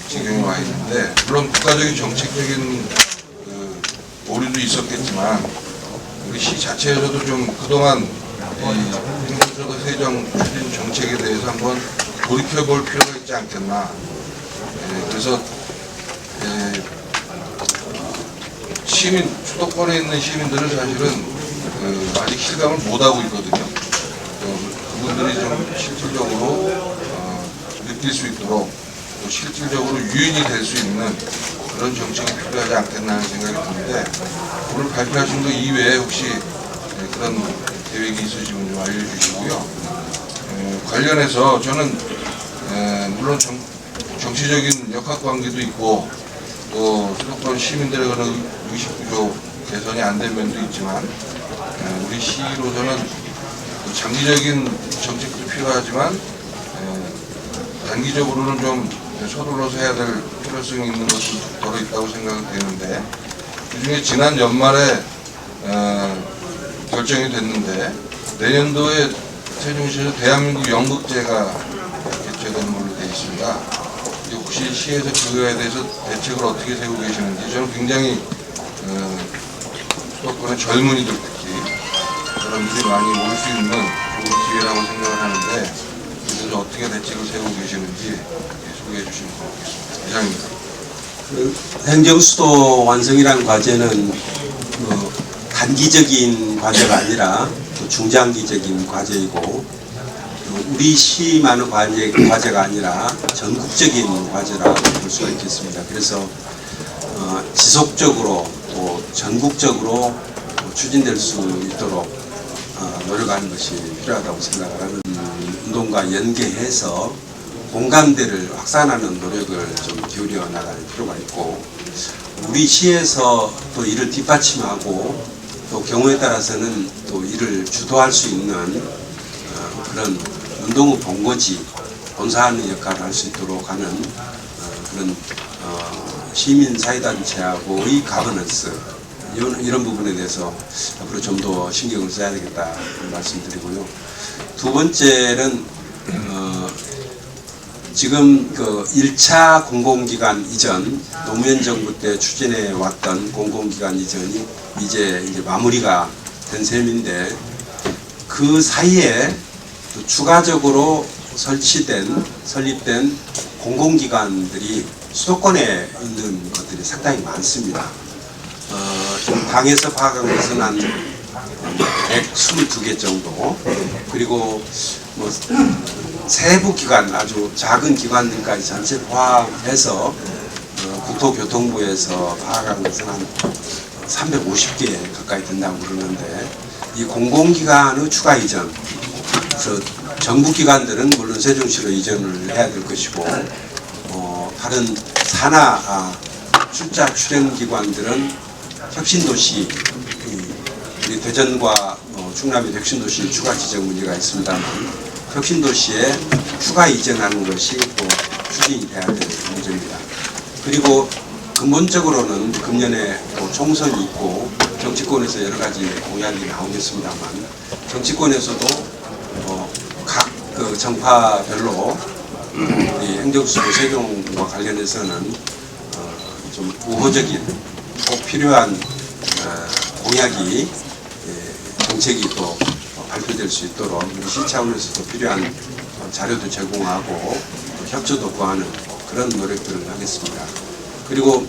지경이 와 있는데 물론 국가적인 정책적인 오류도 있었겠지만 우리 시 자체에서도 좀 그동안 행정주도 세정 추진 정책에 대해서 한번 돌이켜볼 필요가 있지 않겠나. 그래서 수도권에 있는 시민들은 사실은 아직 실감을 못하고 있거든요. 그분들이 좀 실질적으로 느낄 수 있도록 또 실질적으로 유인이 될 수 있는 그런 정책이 필요하지 않겠나 하는 생각이 드는데 오늘 발표하신 거 이외에 혹시 그런 계획이 있으시면 좀 알려주시고요. 관련해서 저는 물론 정치적인 역학관계도 있고 수도권 시민들의 그런 의식 구조 개선이 안 된 면도 있지만 우리 시로서는 장기적인 정책도 필요하지만 단기적으로는 좀 서둘러서 해야 될 필요성이 있는 것도 더러 있다고 생각되는데, 그중에 지난 연말에 결정이 됐는데 내년도에 세종시에서 대한민국 연극제가 개최되는 걸로 되어 있습니다. 혹시 시에서 그거에 대해서 대책을 어떻게 세우고 계시는지, 저는 굉장히 수도권의 젊은이들 특히 사람들이 많이 올 수 있는 좋은 기회라고 생각을 하는데, 그래서 어떻게 대책을 세우고 계시는지 소개해 주시면 고맙겠습니다. 이상입니다. 행정수도 완성이라는 과제는 단기적인 과제가 아니라 또 중장기적인 과제이고, 우리 시만의 과제가 아니라 전국적인 과제라고 볼 수가 있겠습니다. 그래서 지속적으로 또 전국적으로 추진될 수 있도록 노력하는 것이 필요하다고 생각을 하는, 운동과 연계해서 공감대를 확산하는 노력을 좀 기울여 나갈 필요가 있고, 우리 시에서 또 이를 뒷받침하고 또 경우에 따라서는 또 이를 주도할 수 있는 그런 운동의 본거지, 본사하는 역할을 할 수 있도록 하는 그런 시민사회단체하고의 가버넌스, 이런 부분에 대해서 앞으로 좀 더 신경을 써야 되겠다 말씀드리고요. 두 번째는 지금 그 1차 공공기관 이전, 노무현 정부 때 추진해 왔던 공공기관 이전이 이제 마무리가 된 셈인데, 그 사이에 또 추가적으로 설립된 공공기관들이 수도권에 있는 것들이 상당히 많습니다. 당에서 파악한 것은 한 122개 정도, 그리고 뭐 세부 기관, 아주 작은 기관들까지 전체 포함해서 국토교통부에서 파악한 것은 한 350개 가까이 된다고 그러는데, 이 공공기관의 추가 이전, 그래서 정부 기관들은 물론 세종시로 이전을 해야 될 것이고, 다른 산하 출자 출연 기관들은 혁신도시, 우리 대전과 충남의 혁신도시 추가 지정 문제가 있습니다만, 혁신도시에 추가 이전하는 것이 또 추진이 돼야 될 문제입니다. 그리고 근본적으로는 금년에 또 총선이 있고 정치권에서 여러 가지 공약이 나오겠습니다만, 정치권에서도 각 그 정파별로 우리 행정수도 세종과 관련해서는 좀 우호적인 꼭 필요한 공약이, 정책이 또 발표될 수 있도록 시 차원에서도 필요한 자료도 제공하고 협조도 구하는 그런 노력들을 하겠습니다. 그리고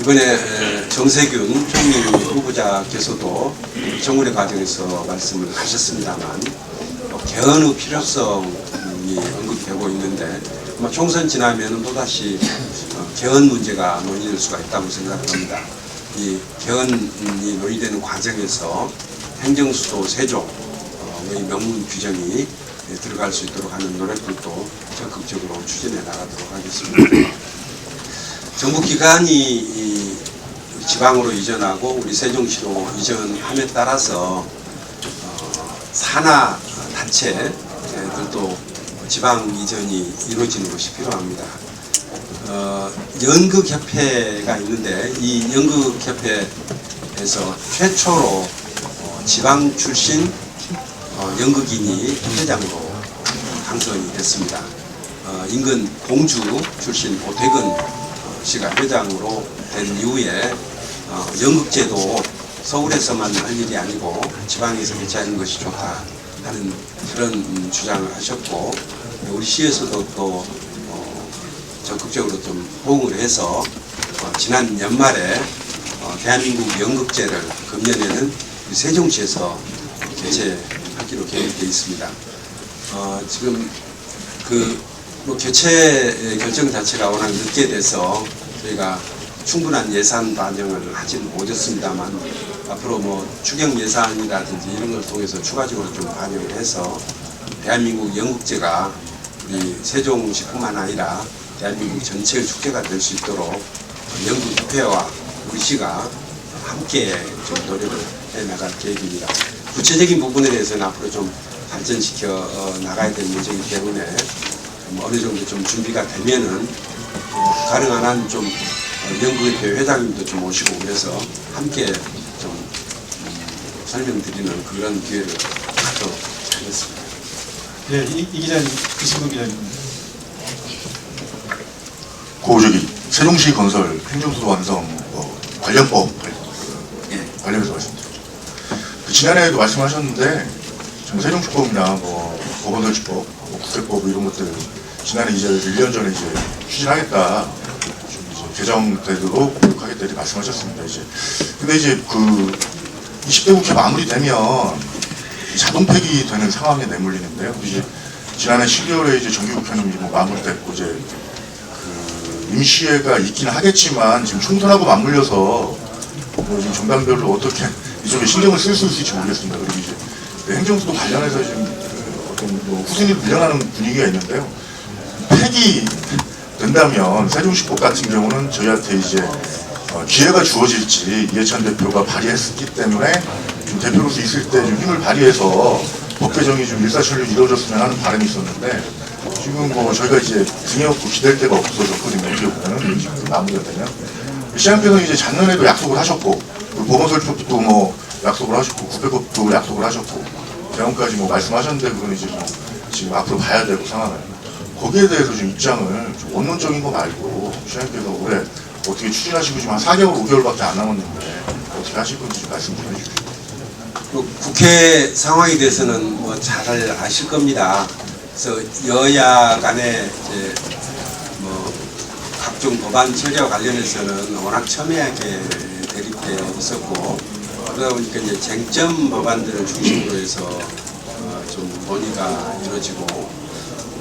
이번에 정세균 총리 후보자께서도 정문회 과정에서 말씀을 하셨습니다만, 개헌의 필요성이 언급되고 있는데, 아마 총선 지나면 또다시 개헌 문제가 논의될 수가 있다고 생각합니다. 이 개헌이 논의되는 과정에서 행정수도 세종의 명문 규정이 들어갈 수 있도록 하는 노력들도 적극적으로 추진해 나가도록 하겠습니다. 정부 기관이 지방으로 이전하고 우리 세종시로 이전함에 따라서 산하 단체들도 지방 이전이 이루어지는 것이 필요합니다. 연극협회가 있는데, 이 연극협회에서 최초로 지방 출신 연극인이 회장으로 당선이 됐습니다. 인근 공주 출신 오태근 씨가 회장으로 된 이후에 연극제도 서울에서만 할 일이 아니고 지방에서 개최하는 것이 좋다 하는 그런 주장을 하셨고, 우리 시에서도 또 적극적으로 좀 호응을 해서 지난 연말에 대한민국 연극제를 금년에는 세종시에서 개최하기로 계획되어 있습니다. 지금 개최 결정 자체가 워낙 늦게 돼서 저희가 충분한 예산 반영을 하지는 못했습니다만, 앞으로 추경 예산이라든지 이런 걸 통해서 추가적으로 좀 반영을 해서 대한민국 연극제가 우리 세종시뿐만 아니라 대한민국 전체의 축제가 될 수 있도록 영국 국회와 우리 시가 함께 좀 노력을 해나갈 계획입니다. 구체적인 부분에 대해서는 앞으로 좀 발전시켜 나가야 될 문제이기 때문에 어느 정도 좀 준비가 되면은 가능한 한 좀 영국의 회장님도 좀 모시고 그래서 함께 좀 설명드리는 그런 기회를 갖도록 하겠습니다. 네, 이 기자님, 이승훈 기자님. 저기 세종시 건설 행정수도 완성 관련법 관련해서 말씀드리죠. 지난해에도 말씀하셨는데 지금 세종시법이나 법원설치법, 국회법 이런 것들 지난해 이제 1년 전에 이제 추진하겠다, 좀 이제 개정되도록 하겠다 이렇게 말씀하셨습니다. 근데 이제 그 20대 국회 마무리되면 자동 폐기되는 상황에 내몰리는데요. 이제 지난해 12월에 이제 정기국회는 뭐 마무리됐고 이제 임시회가 있긴 하겠지만 지금 총선하고 맞물려서 지금 정당별로 어떻게 이쪽에 신경을 쓸 수 있을지 모르겠습니다. 그리고 이제 행정수도 관련해서 지금 어떤 후순위로 밀려나는 분위기가 있는데요. 폐기된다면 세종시법 같은 경우는 저희한테 이제 기회가 주어질지 이해찬 대표가 발의했기 때문에 좀 대표로서 있을 때 좀 힘을 발휘해서 법 개정이 좀 일사천리로 이루어졌으면 하는 바람이 있었는데 지금 저희가 이제 등에 업고 기댈 데가 없어졌거든요. 어떻게 보면은 마무리가 되면 시장께서는 이제 작년에도 약속을 하셨고 법원설치법도 약속을 하셨고 국회법도 약속을 하셨고 대원까지 말씀하셨는데 그건 이제 지금 앞으로 봐야 되고 상황을 거기에 대해서 좀 입장을 좀 원론적인 거 말고 시장께서 올해 어떻게 추진하시고 지금 한 4개월 5개월밖에 안 남았는데 어떻게 하실 건지 좀 말씀 좀 해주십시오. 국회 상황에 대해서는 잘 아실 겁니다. 그래서 여야 간에 이제 각종 법안 처리와 관련해서는 워낙 첨예하게 대립되어 있었고 그러다 보니까 이제 쟁점 법안들을 중심으로 해서 좀 논의가 이루어지고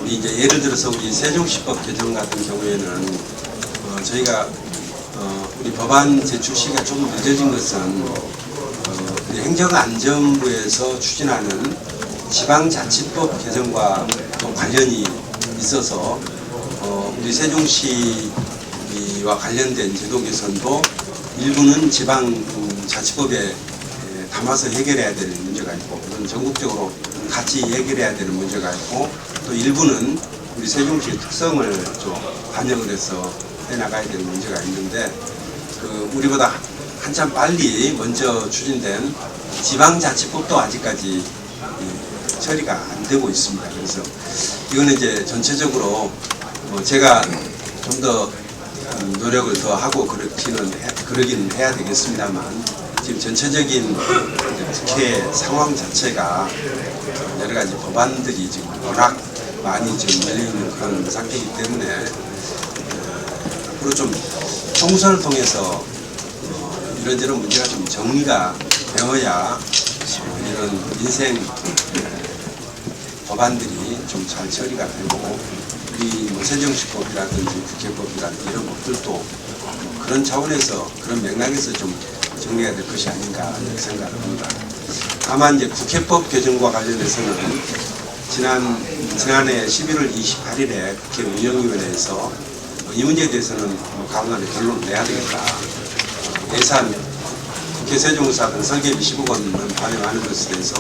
우리 이제 예를 들어서 우리 세종시법 개정 같은 경우에는 저희가 우리 법안 제출 시기가 좀 늦어진 것은 우리 행정안전부에서 추진하는 지방자치법 개정과 또 관련이 있어서 우리 세종시와 관련된 제도 개선도 일부는 지방자치법에 담아서 해결해야 될 문제가 있고 그건 전국적으로 같이 해결해야 되는 문제가 있고 또 일부는 우리 세종시의 특성을 좀 반영을 해서 해나가야 되는 문제가 있는데 우리보다 한참 빨리 먼저 추진된 지방자치법도 아직까지 처리가 안 되고 있습니다. 그래서 이거는 이제 전체적으로 제가 좀 더 노력을 더 하고 그러긴 해야 되겠습니다만 지금 전체적인 국회 상황 자체가 여러 가지 법안들이 지금 워낙 많이 지금 열려있는 그런 상태이기 때문에 앞으로 좀 총선을 통해서 이런저런 문제가 좀 정리가 되어야 이런 민생 법안들이 좀 잘 처리가 되고 우리 세종시법이라든지 국회법이라든지 이런 법들도 그런 차원에서 그런 맥락에서 좀 정리가 될 것이 아닌가 생각을 합니다. 다만 이제 국회법 개정과 관련해서는 지난해 11월 28일에 국회 운영위원회에서 이 문제에 대해서는 간만에 결론을 내야 되겠다. 예산 국회 세종사 등 설계비 10억 원을 반영하는 것에 대해서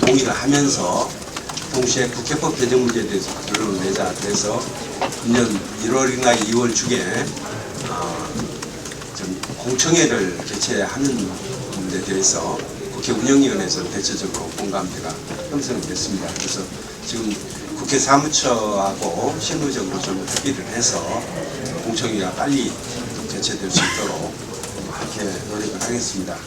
동의를 하면서 동시에 국회법 개정 문제에 대해서 결론을 내자. 그래서 금년 1월이나 2월 중에 좀 공청회를 개최하는 데 대해서 국회 운영위원회에서 대체적으로 공감대가 형성이 됐습니다. 그래서 지금 국회 사무처하고 실무적으로 좀 협의를 해서 공청회가 빨리 개최될 수 있도록 그렇게 노력을 하겠습니다.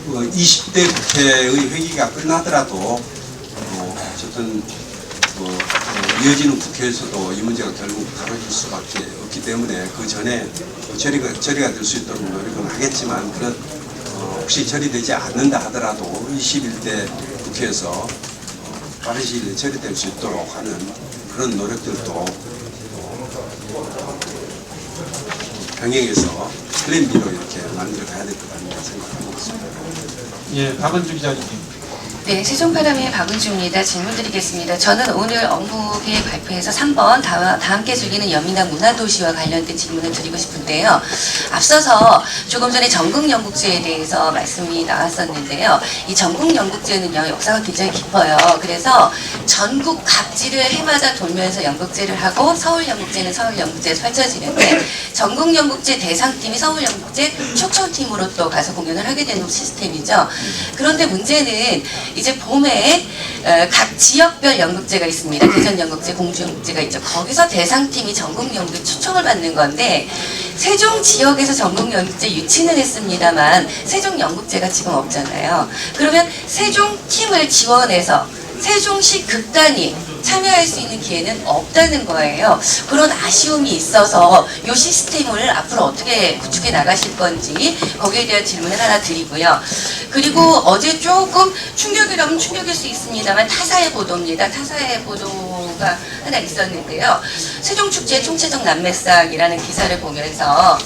20대 국회의 회기가 끝나더라도 어쨌든 이어지는 국회에서도 이 문제가 결국 다뤄질 수밖에 없기 때문에 그 전에 처리가 될 수 있도록 노력은 하겠지만 그런 혹시 처리되지 않는다 하더라도 21대 국회에서 빠른 시일 내에 처리될 수 있도록 하는 그런 노력들도 병행해서 플랜 B로 이렇게 만들어 가야 될 것 같다는 생각하고 있습니다. 예, 박은주 기자님. 네, 세종파람의 박은주입니다. 질문 드리겠습니다. 저는 오늘 업무계획 발표에서 3번 다 함께 즐기는 여민당 문화도시와 관련된 질문을 드리고 싶은데요. 앞서서 조금 전에 전국연국제에 대해서 말씀이 나왔었는데요. 이 전국연국제는요, 역사가 굉장히 깊어요. 그래서 전국 각지를 해마다 돌면서 연국제를 하고 서울연국제는 서울연국제에서 펼쳐지는데 전국연국제 대상팀이 서울연국제 초청팀으로 또 가서 공연을 하게 되는 시스템이죠. 그런데 문제는 이제 봄에 각 지역별 연극제가 있습니다. 대전연극제, 공주연극제가 있죠. 거기서 대상팀이 전국연극 초청을 받는 건데 세종 지역에서 전국연극제 유치는 했습니다만 세종연극제가 지금 없잖아요. 그러면 세종팀을 지원해서 세종시 극단이 참여할 수 있는 기회는 없다는 거예요. 그런 아쉬움이 있어서 이 시스템을 앞으로 어떻게 구축해 나가실 건지 거기에 대한 질문을 하나 드리고요. 그리고 어제 조금 충격이라면 충격일 수 있습니다만 타사의 보도입니다. 타사의 보도가 하나 있었는데요. 세종축제 총체적 남매상이라는 기사를 보면서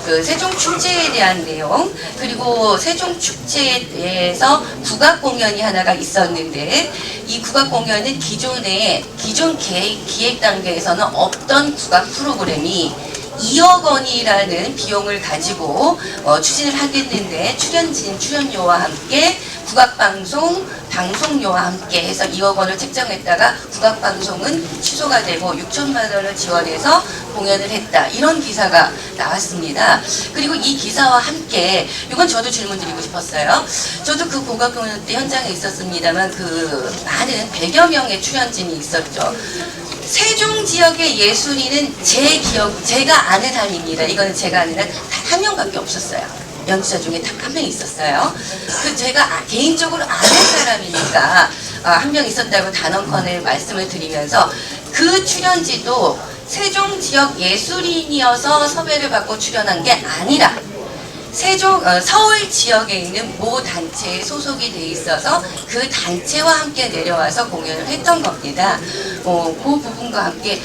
그 세종축제에 대한 내용 그리고 세종축제에서 국악공연이 하나가 있었는데 이 국악공연은 기존 기획 단계에서는 없던 국악 프로그램이 2억 원이라는 비용을 가지고 추진을 하겠는데 출연료와 함께 국악방송, 방송료와 함께 해서 2억 원을 책정했다가 국악방송은 취소가 되고 6천만 원을 지원해서 공연을 했다. 이런 기사가 나왔습니다. 그리고 이 기사와 함께 이건 저도 질문 드리고 싶었어요. 저도 그 국악공연 때 현장에 있었습니다만 그 많은 100여 명의 출연진이 있었죠. 세종 지역의 예술인은 제가 아는 한입니다. 이거는 제가 아는 한 단 한 명밖에 없었어요. 연주자 중에 딱 한 명 있었어요. 그 제가 개인적으로 아는 사람이니까 한 명 있었다고 단언컨을 말씀을 드리면서 그 출연지도 세종 지역 예술인이어서 섭외를 받고 출연한 게 아니라 서울 지역에 있는 모 단체에 소속이 돼 있어서 그 단체와 함께 내려와서 공연을 했던 겁니다. 그 부분과 함께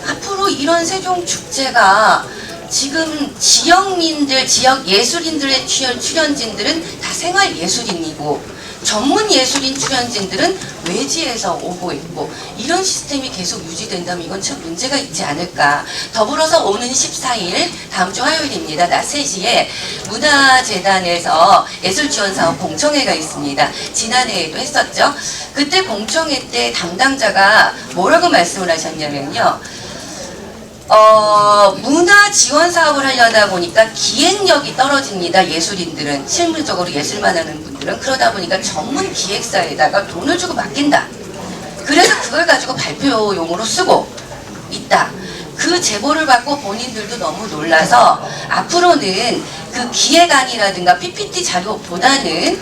앞으로 이런 세종축제가 지금 지역민들, 지역 예술인들의 출연진들은 다 생활 예술인이고 전문 예술인 출연진들은 외지에서 오고 있고 이런 시스템이 계속 유지된다면 이건 참 문제가 있지 않을까. 더불어서 오는 14일 다음 주 화요일입니다. 낮 3시에 문화재단에서 예술지원사업 공청회가 있습니다. 지난해에도 했었죠. 그때 공청회 때 담당자가 뭐라고 말씀을 하셨냐면요. 문화 지원 사업을 하려다 보니까 기획력이 떨어집니다. 예술인들은 실무적으로 예술만 하는 분들은 그러다 보니까 전문 기획사에다가 돈을 주고 맡긴다. 그래서 그걸 가지고 발표용으로 쓰고 있다. 그 제보를 받고 본인들도 너무 놀라서 앞으로는 그 기획안이라든가 PPT 자료보다는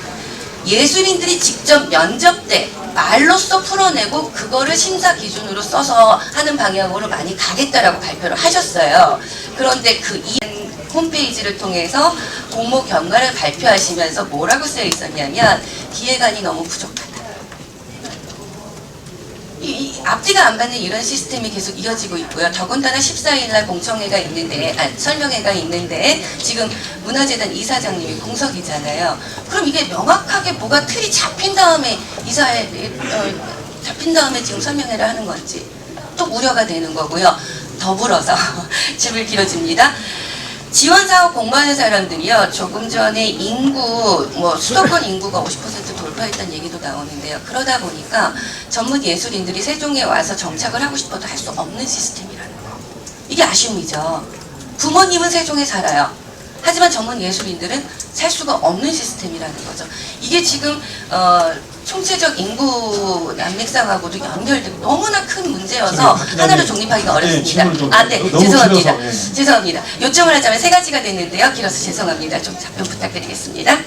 예술인들이 직접 면접 때 말로써 풀어내고 그거를 심사 기준으로 써서 하는 방향으로 많이 가겠다라고 발표를 하셨어요. 그런데 그 홈페이지를 통해서 공모 경과를 발표하시면서 뭐라고 쓰여 있었냐면 기획안이 너무 부족하다. 앞뒤가 안 맞는 이런 시스템이 계속 이어지고 있고요. 더군다나 14일날 공청회가 있는데, 설명회가 있는데 지금 문화재단 이사장님이 공석이잖아요. 그럼 이게 명확하게 뭐가 틀이 잡힌 다음에 잡힌 다음에 지금 설명회를 하는 건지 또 우려가 되는 거고요. 더불어서 질문이 길어집니다. 지원사업 공모하는 사람들이요. 조금 전에 수도권 인구가 50% 돌파했다는 얘기도 나오는데요. 그러다 보니까 전문 예술인들이 세종에 와서 정착을 하고 싶어도 할 수 없는 시스템이라는 거. 이게 아쉬움이죠. 부모님은 세종에 살아요. 하지만 전문 예술인들은 살 수가 없는 시스템이라는 거죠. 이게 지금 총체적 인구 난맥상하고도 연결되고 너무나 큰 문제여서 하나로 정립하기가 어렵습니다. 죄송합니다. 죄송합니다. 요점을 하자면 세 가지가 됐는데요. 길어서 죄송합니다. 좀 답변 부탁드리겠습니다.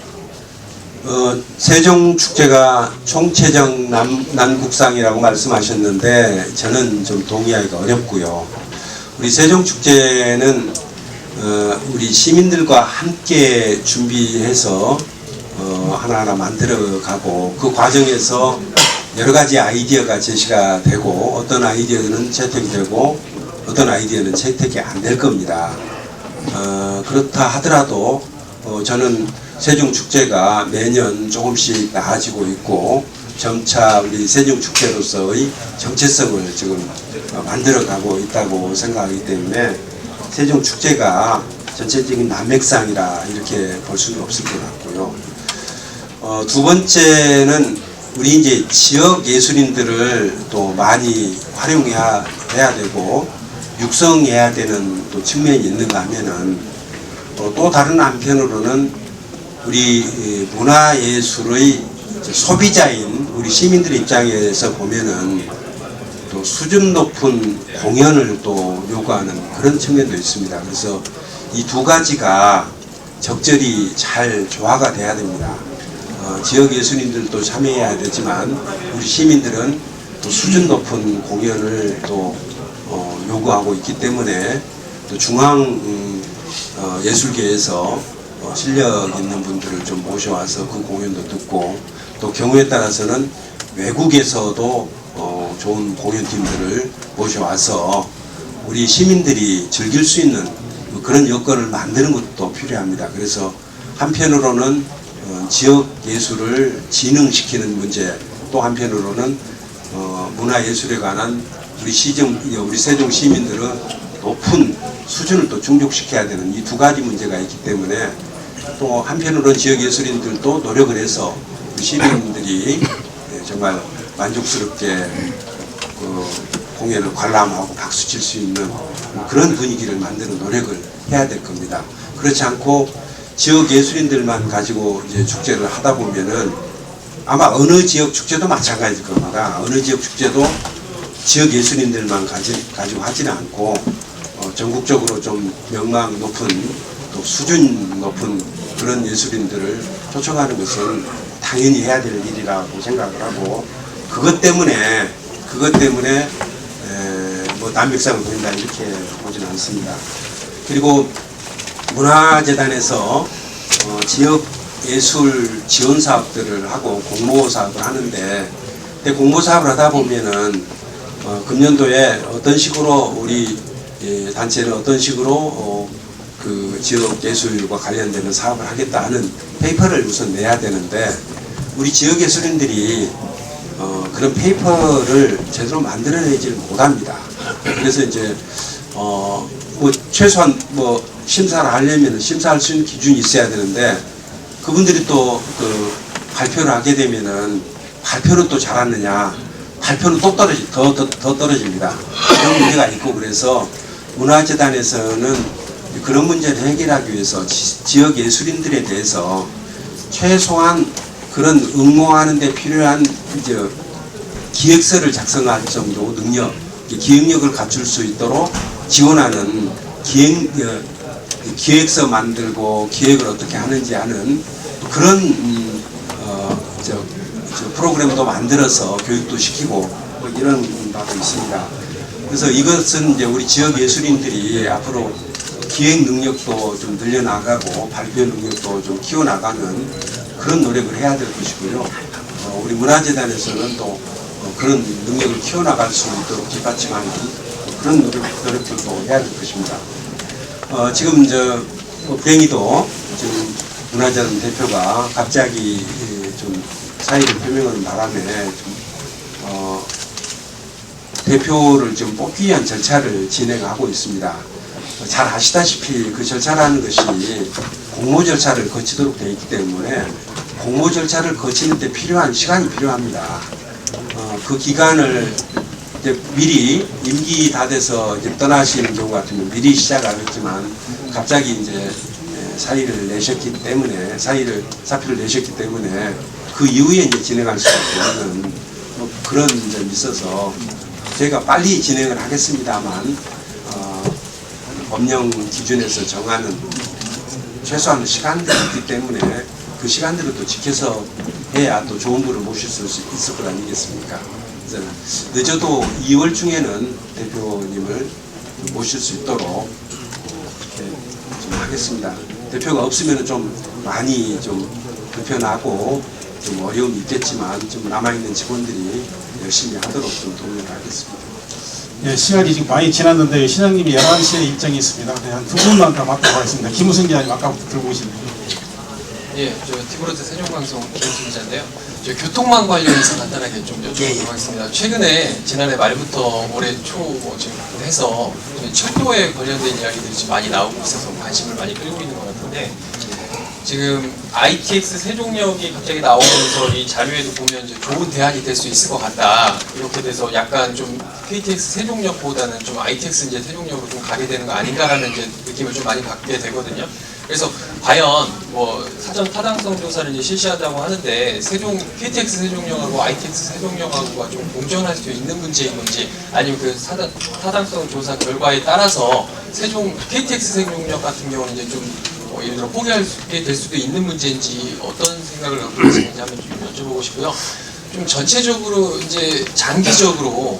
세종축제가 총체적 난국상이라고 말씀하셨는데 저는 좀 동의하기가 어렵고요. 우리 세종축제는 우리 시민들과 함께 준비해서 하나하나 만들어가고 그 과정에서 여러 가지 아이디어가 제시가 되고 어떤 아이디어는 채택이 되고 어떤 아이디어는 채택이 안 될 겁니다. 그렇다 하더라도 저는 세종축제가 매년 조금씩 나아지고 있고 점차 우리 세종축제로서의 정체성을 지금 만들어가고 있다고 생각하기 때문에 세종축제가 전체적인 난맥상이라 이렇게 볼 수는 없을 것 같고요. 두 번째는 우리 이제 지역 예술인들을 또 많이 활용해야 되고 육성해야 되는 또 측면이 있는가 하면은 또 다른 한편으로는 우리 문화예술의 소비자인 우리 시민들의 입장에서 보면은 또 수준 높은 공연을 또 요구하는 그런 측면도 있습니다. 그래서 이 두 가지가 적절히 잘 조화가 돼야 됩니다. 지역 예술인들도 참여해야 되지만 우리 시민들은 또 수준 높은 공연을 또 요구하고 있기 때문에 또 중앙 예술계에서 실력 있는 분들을 좀 모셔와서 그 공연도 듣고 또 경우에 따라서는 외국에서도 좋은 공연팀들을 모셔와서 우리 시민들이 즐길 수 있는 그런 여건을 만드는 것도 필요합니다. 그래서 한편으로는 지역 예술을 진흥시키는 문제, 또 한편으로는 문화예술에 관한 우리 세종 시민들은 높은 수준을 또 충족시켜야 되는 이 두 가지 문제가 있기 때문에 또 한편으로는 지역 예술인들도 노력을 해서 우리 시민들이 정말 만족스럽게 공연을 관람하고 박수 칠 수 있는 그런 분위기를 만드는 노력을 해야 될 겁니다. 그렇지 않고 지역 예술인들만 가지고 이제 축제를 하다 보면은 아마 어느 지역 축제도 마찬가지일 겁니다. 어느 지역 축제도 지역 예술인들만 가지고 하지는 않고 전국적으로 좀 명망 높은 또 수준 높은 그런 예술인들을 초청하는 것은 당연히 해야 될 일이라고 생각을 하고 그것 때문에 뭐 난맥상을 보인다 이렇게 보지는 않습니다. 그리고 문화재단에서 지역 예술 지원 사업들을 하고 공모 사업을 하는데 공모 사업을 하다 보면은 금년도에 어떤 식으로 우리 단체는 어떤 식으로 그 지역 예술과 관련되는 사업을 하겠다 하는 페이퍼를 우선 내야 되는데 우리 지역 예술인들이 그런 페이퍼를 제대로 만들어내지를 못합니다. 그래서 이제 뭐 최소한 뭐 심사를 하려면 심사할 수 있는 기준이 있어야 되는데 그분들이 또 그 발표를 하게 되면은 발표는 또 잘하느냐 발표는 또 더 떨어집니다. 이런 문제가 있고 그래서 문화재단에서는 그런 문제를 해결하기 위해서 지역 예술인들에 대해서 최소한 그런 응모하는 데 필요한 이제 기획서를 작성할 정도 능력, 기획력을 갖출 수 있도록 지원하는 기획서 만들고 기획을 어떻게 하는지 하는 그런 프로그램도 만들어서 교육도 시키고 뭐 이런 바도 있습니다. 그래서 이것은 이제 우리 지역 예술인들이 앞으로 기획 능력도 좀 늘려나가고 발표 능력도 좀 키워나가는 그런 노력을 해야 될 것이고요. 우리 문화재단에서는 또 그런 능력을 키워나갈 수 있도록 뒷받침하는 그런 노력들도 해야 될 것입니다. 지금 뱅이도 지금 문화재단 대표가 갑자기 좀 사의를 표명하는 바람에 대표를 좀 뽑기 위한 절차를 진행하고 있습니다. 잘 아시다시피 그 절차라는 것이 공모 절차를 거치도록 되어 있기 때문에 공모 절차를 거치는 데 필요한 시간이 필요합니다. 그 기간을 이제 미리 임기 다 돼서 이제 떠나시는 경우 같으면 미리 시작하겠지만 갑자기 이제 사표를 내셨기 때문에 그 이후에 이제 진행할 수밖에 없는 뭐 그런 점이 있어서 저희가 빨리 진행을 하겠습니다만 법령 기준에서 정하는 최소한 시간들이 있기 때문에 그 시간들을 또 지켜서 해야 또 좋은 분을 모실 수 있을 것 아니겠습니까? 그래서 늦어도 2월 중에는 대표님을 모실 수 있도록 좀 하겠습니다. 대표가 없으면 좀 많이 좀 불편하고 좀 어려움이 있겠지만 좀 남아있는 직원들이 열심히 하도록 좀 도움을 하겠습니다. 예, 시간이 지금 많이 지났는데 시장님이 11시에 일정이 있습니다. 한 두 분만 더 받도록 하겠습니다. 김우승 기자님 아까부터 들고 오시네요. 예, 저 티브로트 세종방송 김우승 기자인데요. 저 교통망 관련해서 간단하게 좀 여쭤보도록 하겠습니다. 최근에 지난해 말부터 올해 초 지금 해서 철도에 관련된 이야기들이 좀 많이 나오고 있어서 관심을 많이 끌고 있는 것 같은데, 지금 ITX 세종역이 갑자기 나오면서 이 자료에도 보면 이제 좋은 대안이 될 수 있을 것 같다, 이렇게 돼서 약간 좀 KTX 세종역보다는 좀 ITX 이제 세종역으로 좀 가게 되는 거 아닌가라는 이제 느낌을 좀 많이 받게 되거든요. 그래서 과연 뭐 사전 타당성 조사를 이제 실시한다고 하는데 KTX 세종역하고 ITX 세종역하고가 좀 공존할 수 있는 문제인 건지, 아니면 그 타당성 조사 결과에 따라서 KTX 세종역 같은 경우는 이제 좀 예를 들어 포기하게 될 수도 있는 문제인지 어떤 생각을 갖고 계시는지 한번 좀 여쭤보고 싶고요. 좀 전체적으로 이제 장기적으로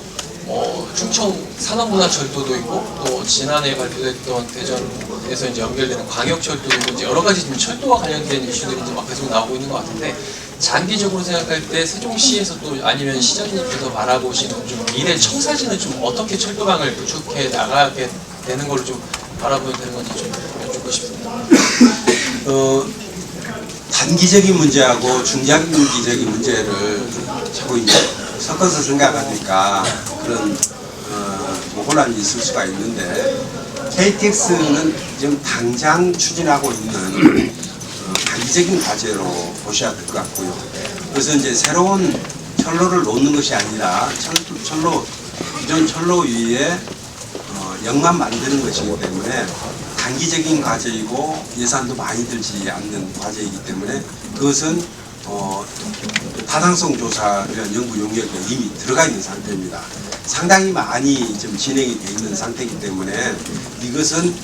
충청 산업문화철도도 있고, 또 지난해 발표됐던 대전에서 이제 연결되는 광역철도도 있고, 이제 여러 가지 좀 철도와 관련된 이슈들이 이제 막 계속 나오고 있는 것 같은데, 장기적으로 생각할 때 세종시에서 또 아니면 시장님께서 바라보시는 좀 미래 청사진은 좀 어떻게 철도망을 구축해 나가게 되는 걸로 좀 바라보게 되는 건지 좀 여쭙고 싶습니다. 단기적인 문제하고 중장기적인 문제를 자꾸 이제 섞어서 생각하니까 그런 뭐 혼란이 있을 수가 있는데, KTX는 지금 당장 추진하고 있는 단기적인 과제로 보셔야 될 것 같고요. 그래서 이제 새로운 철로를 놓는 것이 아니라 기존 철로 위에 역만 만드는 것이기 때문에 단기적인 과제이고 예산도 많이 들지 않는 과제이기 때문에 그것은 타당성 조사를 위한 연구 용역에 이미 들어가 있는 상태입니다. 상당히 많이 좀 진행이 되어 있는 상태이기 때문에 이것은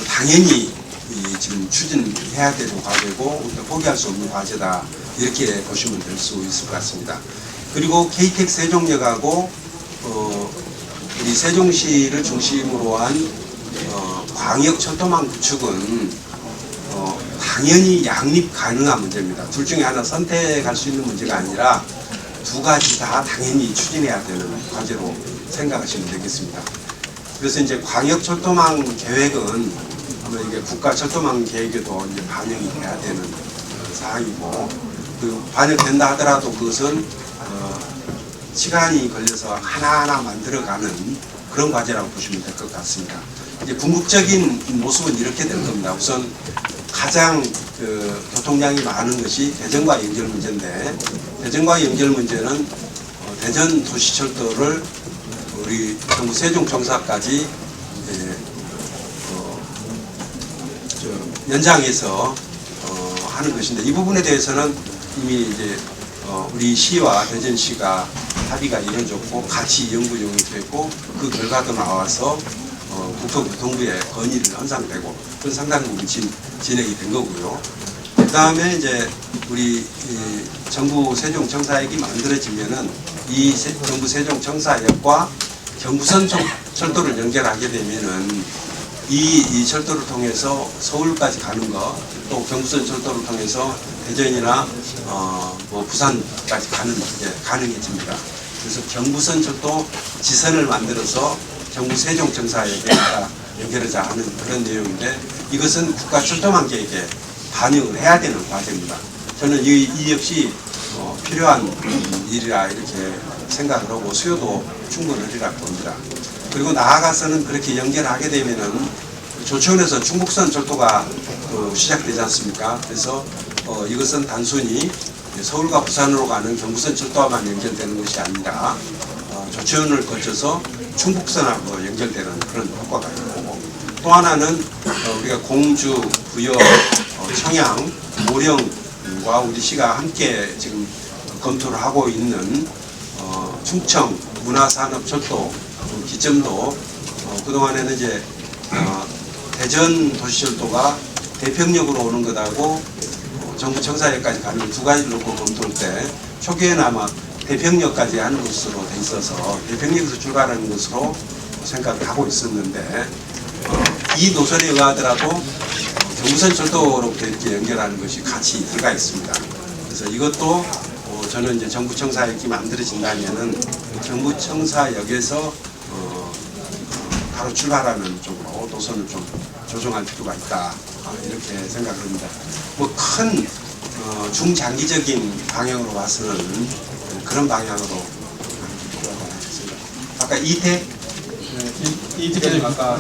당연히 지금 추진해야 되는 과제고 포기할 수 없는 과제다, 이렇게 보시면 될 수 있을 것 같습니다. 그리고 KTX 세종역하고 우리 세종시를 중심으로 한 광역 철도망 구축은 당연히 양립 가능한 문제입니다. 둘 중에 하나 선택할 수 있는 문제가 아니라 두 가지 다 당연히 추진해야 되는 과제로 생각하시면 되겠습니다. 그래서 이제 광역 철도망 계획은 아마 이게 국가 철도망 계획에도 이제 반영이 돼야 되는 사항이고, 그 반영된다 하더라도 그것은 시간이 걸려서 하나하나 만들어가는 그런 과제라고 보시면 될 것 같습니다. 이제 궁극적인 모습은 이렇게 될 겁니다. 우선 가장 교통량이 많은 것이 대전과 연결 문제인데, 대전과 연결 문제는 대전 도시철도를 우리 정부 세종청사까지 연장해서 하는 것인데, 이 부분에 대해서는 이미 이제 우리 시와 대전시가 합의가 이루어졌고 같이 연구 용역됐고, 그 결과도 나와서 국토교통부에 건의를 한 상태고, 그건 상당 부분 진행이 된 거고요. 그 다음에 이제 우리 정부 세종청사역이 만들어지면은 이 정부 세종청사역과 경부선 철도를 연결하게 되면은 이 철도를 통해서 서울까지 가는 거, 또 경부선 철도를 통해서 대전이나 뭐 부산까지 가는 게 가능해집니다. 그래서 경부선 철도 지선을 만들어서 정부 세종청사역에 연결하자 하는 그런 내용인데, 이것은 국가 철도망 계획에 반영을 해야 되는 과제입니다. 저는 이 역시 필요한 일이라 이렇게 생각을 하고 수요도 충분하리라 봅니다. 그리고 나아가서는 그렇게 연결하게 되면은 조천에서 충북선 철도가 시작되지 않습니까? 그래서 이것은 단순히 서울과 부산으로 가는 경부선 철도와만 연결되는 것이 아니라 조천을 거쳐서 충북선하고 연결되는 그런 효과가 있고, 또 하나는 우리가 공주, 부여, 청양, 모령과 우리 시가 함께 지금 검토를 하고 있는 충청 문화산업철도 기점도 그동안에는 이제 대전 도시철도가 대평역으로 오는 것하고 정부 청사역까지 가는 두 가지를 놓고 검토할 때 초기에는 아마 대평역까지 하는 것으로 돼 있어서 대평역에서 출발하는 것으로 생각을 하고 있었는데, 이 노선에 의하더라도 경부선 철도로부터 이렇게 연결하는 것이 같이 들어가 있습니다. 그래서 이것도 저는 이제 정부 청사역이 만들어진다면은 정부청사역에서 바로 출발하는 쪽으로 노선을 좀 조정할 필요가 있다, 이렇게 생각합니다. 뭐 큰 중장기적인 방향으로 봐서는 그런 방향으로 하겠습니다. 아까 이태 이태께서 아까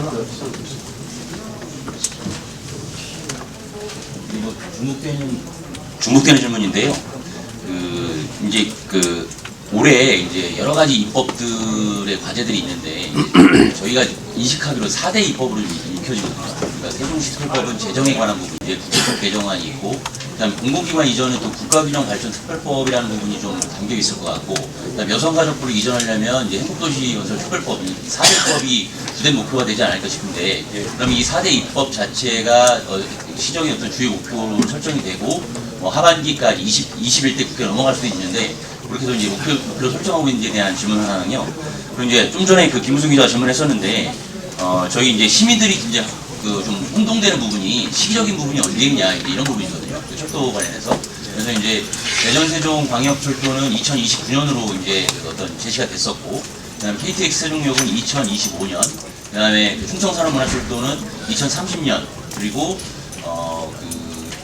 이거 중복되는 질문인데요. 올해 이제 여러 가지 입법들의 과제들이 있는데 이제 저희가 인식하기로 4대 입법으로 익혀지거든요. 그러니까 세종시 특별법은 재정에 관한 부분, 이제 국제법 개정안이 있고, 그다음에 공공기관 이전은 또 국가균형발전특별법이라는 부분이 좀 담겨 있을 것 같고, 그다음에 여성가족부를 이전하려면 이제 행복도시건설특별법 4대법이 주된 목표가 되지 않을까 싶은데, 그럼 이 4대 입법 자체가 시정의 어떤 주요 목표로 설정이 되고 하반기까지 21대 국회 넘어갈 수도 있는데, 그렇게 해서 이제 목표를 설정하고 있는지에 대한 질문 하나는요. 그리고 이제 좀 전에 그 김우승 기자가 질문했었는데, 저희 이제 시민들이 이제 좀 혼동되는 부분이 시기적인 부분이 언제 있냐 이런 부분이거든요. 그 철도 관련해서. 그래서 이제 대전세종광역철도는 2029년으로 이제 어떤 제시가 됐었고, 그다음에 KTX 세종역은 2025년, 그다음에 충청산업문화철도는 2030년, 그리고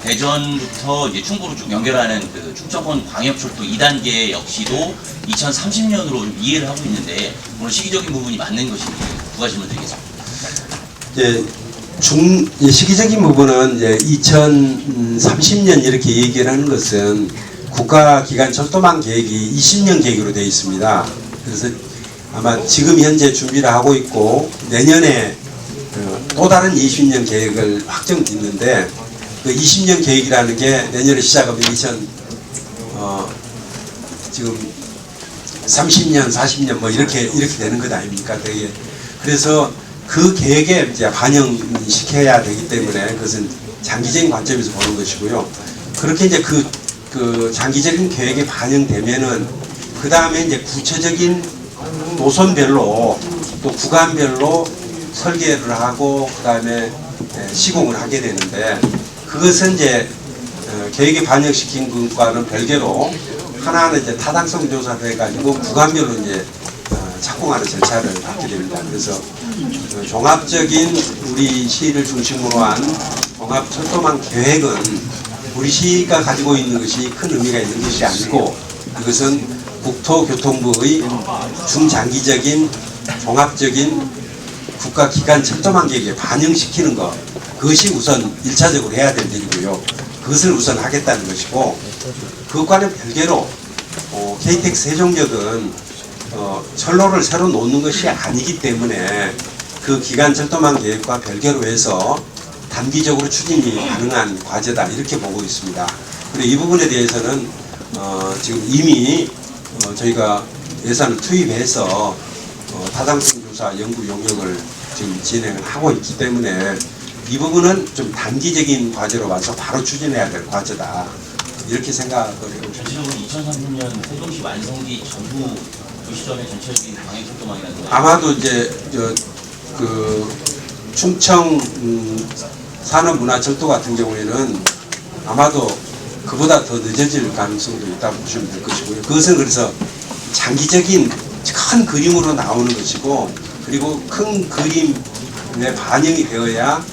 대전부터 이제 충북으로 쭉 연결하는 그 충청권 광역철도 2단계 역시도 2030년으로 좀 이해를 하고 있는데, 오늘 시기적인 부분이 맞는 것인지 부가 질문 드리겠습니다. 시기적인 부분은 이제 2030년 이렇게 얘기를 하는 것은 국가기관 철도망 계획이 20년 계획으로 되어 있습니다. 그래서 아마 지금 현재 준비를 하고 있고 내년에 또 다른 20년 계획을 확정짓는데, 그 20년 계획이라는 게 내년에 시작하면 지금 30년, 40년 뭐 이렇게 되는 것 아닙니까? 되게. 그래서 그 계획에 이제 반영시켜야 되기 때문에 그것은 장기적인 관점에서 보는 것이고요. 그렇게 이제 그 장기적인 계획에 반영되면은 그 다음에 이제 구체적인 노선별로 또 구간별로 설계를 하고 그 다음에 시공을 하게 되는데, 그것은 이제 계획에 반영시킨 것과는 별개로 하나하나 이제 타당성 조사를 해가지고 구간별로 이제 착공하는 절차를 받게 됩니다. 그래서 종합적인 우리 시를 중심으로 한 종합 철도망 계획은 우리 시가 가지고 있는 것이 큰 의미가 있는 것이 아니고, 이것은 국토교통부의 중장기적인 종합적인 국가기관 철도망 계획에 반영시키는 것, 그것이 우선 1차적으로 해야 될 일이고요. 그것을 우선 하겠다는 것이고, 그것과는 별개로 KTX 세종역은 철로를 새로 놓는 것이 아니기 때문에 그 기간 철도망 계획과 별개로 해서 단기적으로 추진이 가능한 과제다, 이렇게 보고 있습니다. 그리고 이 부분에 대해서는 지금 이미 저희가 예산을 투입해서 타당성 조사 연구 용역을 지금 진행을 하고 있기 때문에 이 부분은 좀 단기적인 과제로 봐서 바로 추진해야 될 과제다, 이렇게 생각을 해요. 전체적으로 2030년 세종시 완성기 전후 그 시점의 전체적인 광역철도망이라는 거 아마도 이제 그 충청 산업문화철도 같은 경우에는 아마도 그보다 더 늦어질 가능성도 있다고 보시면 될 것이고요. 그것은 그래서 장기적인 큰 그림으로 나오는 것이고, 그리고 큰 그림에 반영이 되어야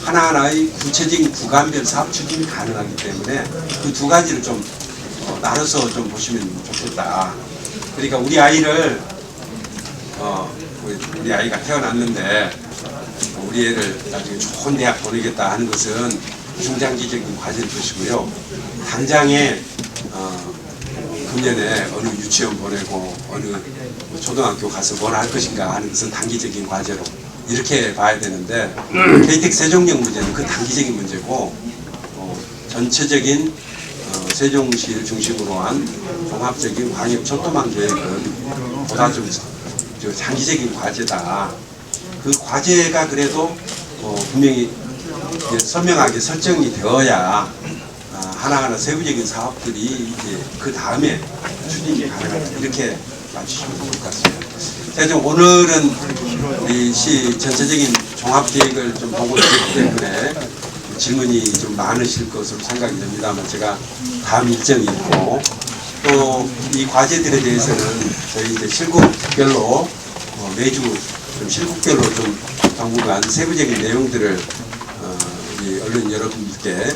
하나하나의 구체적인 구간별 사업 추진이 가능하기 때문에 그 두 가지를 좀 나눠서 좀 보시면 좋겠다. 그러니까 우리 아이를 우리 아이가 태어났는데 우리 애를 나중에 좋은 대학 보내겠다 하는 것은 중장기적인 과제일 것이고요. 당장에 금년에 어느 유치원 보내고 어느 초등학교 가서 뭘 할 것인가 하는 것은 단기적인 과제로 이렇게 봐야 되는데, KTX 세종역 문제는 그 단기적인 문제고, 전체적인 세종시를 중심으로 한 종합적인 광역 철도망 계획은 보다 좀 장기적인 과제다. 그 과제가 그래도 분명히 선명하게 설정이 되어야 하나하나 세부적인 사업들이 이제 그 다음에 추진이 가능하다, 이렇게 봐주시면 좋을 것 같습니다. 제가 좀 오늘은 우리 시 전체적인 종합 계획을 좀 보고 있기 때문에 질문이 좀 많으실 것으로 생각이 됩니다만, 제가 다음 일정이 있고 또 이 과제들에 대해서는 저희 이제 실국별로 매주 좀 실국별로 좀 당분간 세부적인 내용들을 우리 언론 여러분들께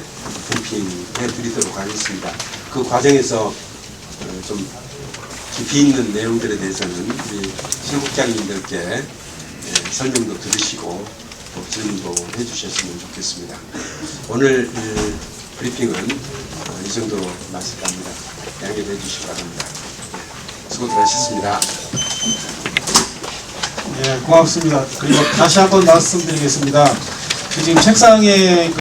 브리핑해 드리도록 하겠습니다. 그 과정에서 좀 깊이 있는 내용들에 대해서는 우리 실국장님들께 설명도 들으시고 또 질문도 해주셨으면 좋겠습니다. 오늘 브리핑은 이 정도로 마칠랍니다. 양해해 주시기 바랍니다. 수고들 하셨습니다. 예, 고맙습니다. 그리고 다시 한번 말씀드리겠습니다. 지금 책상에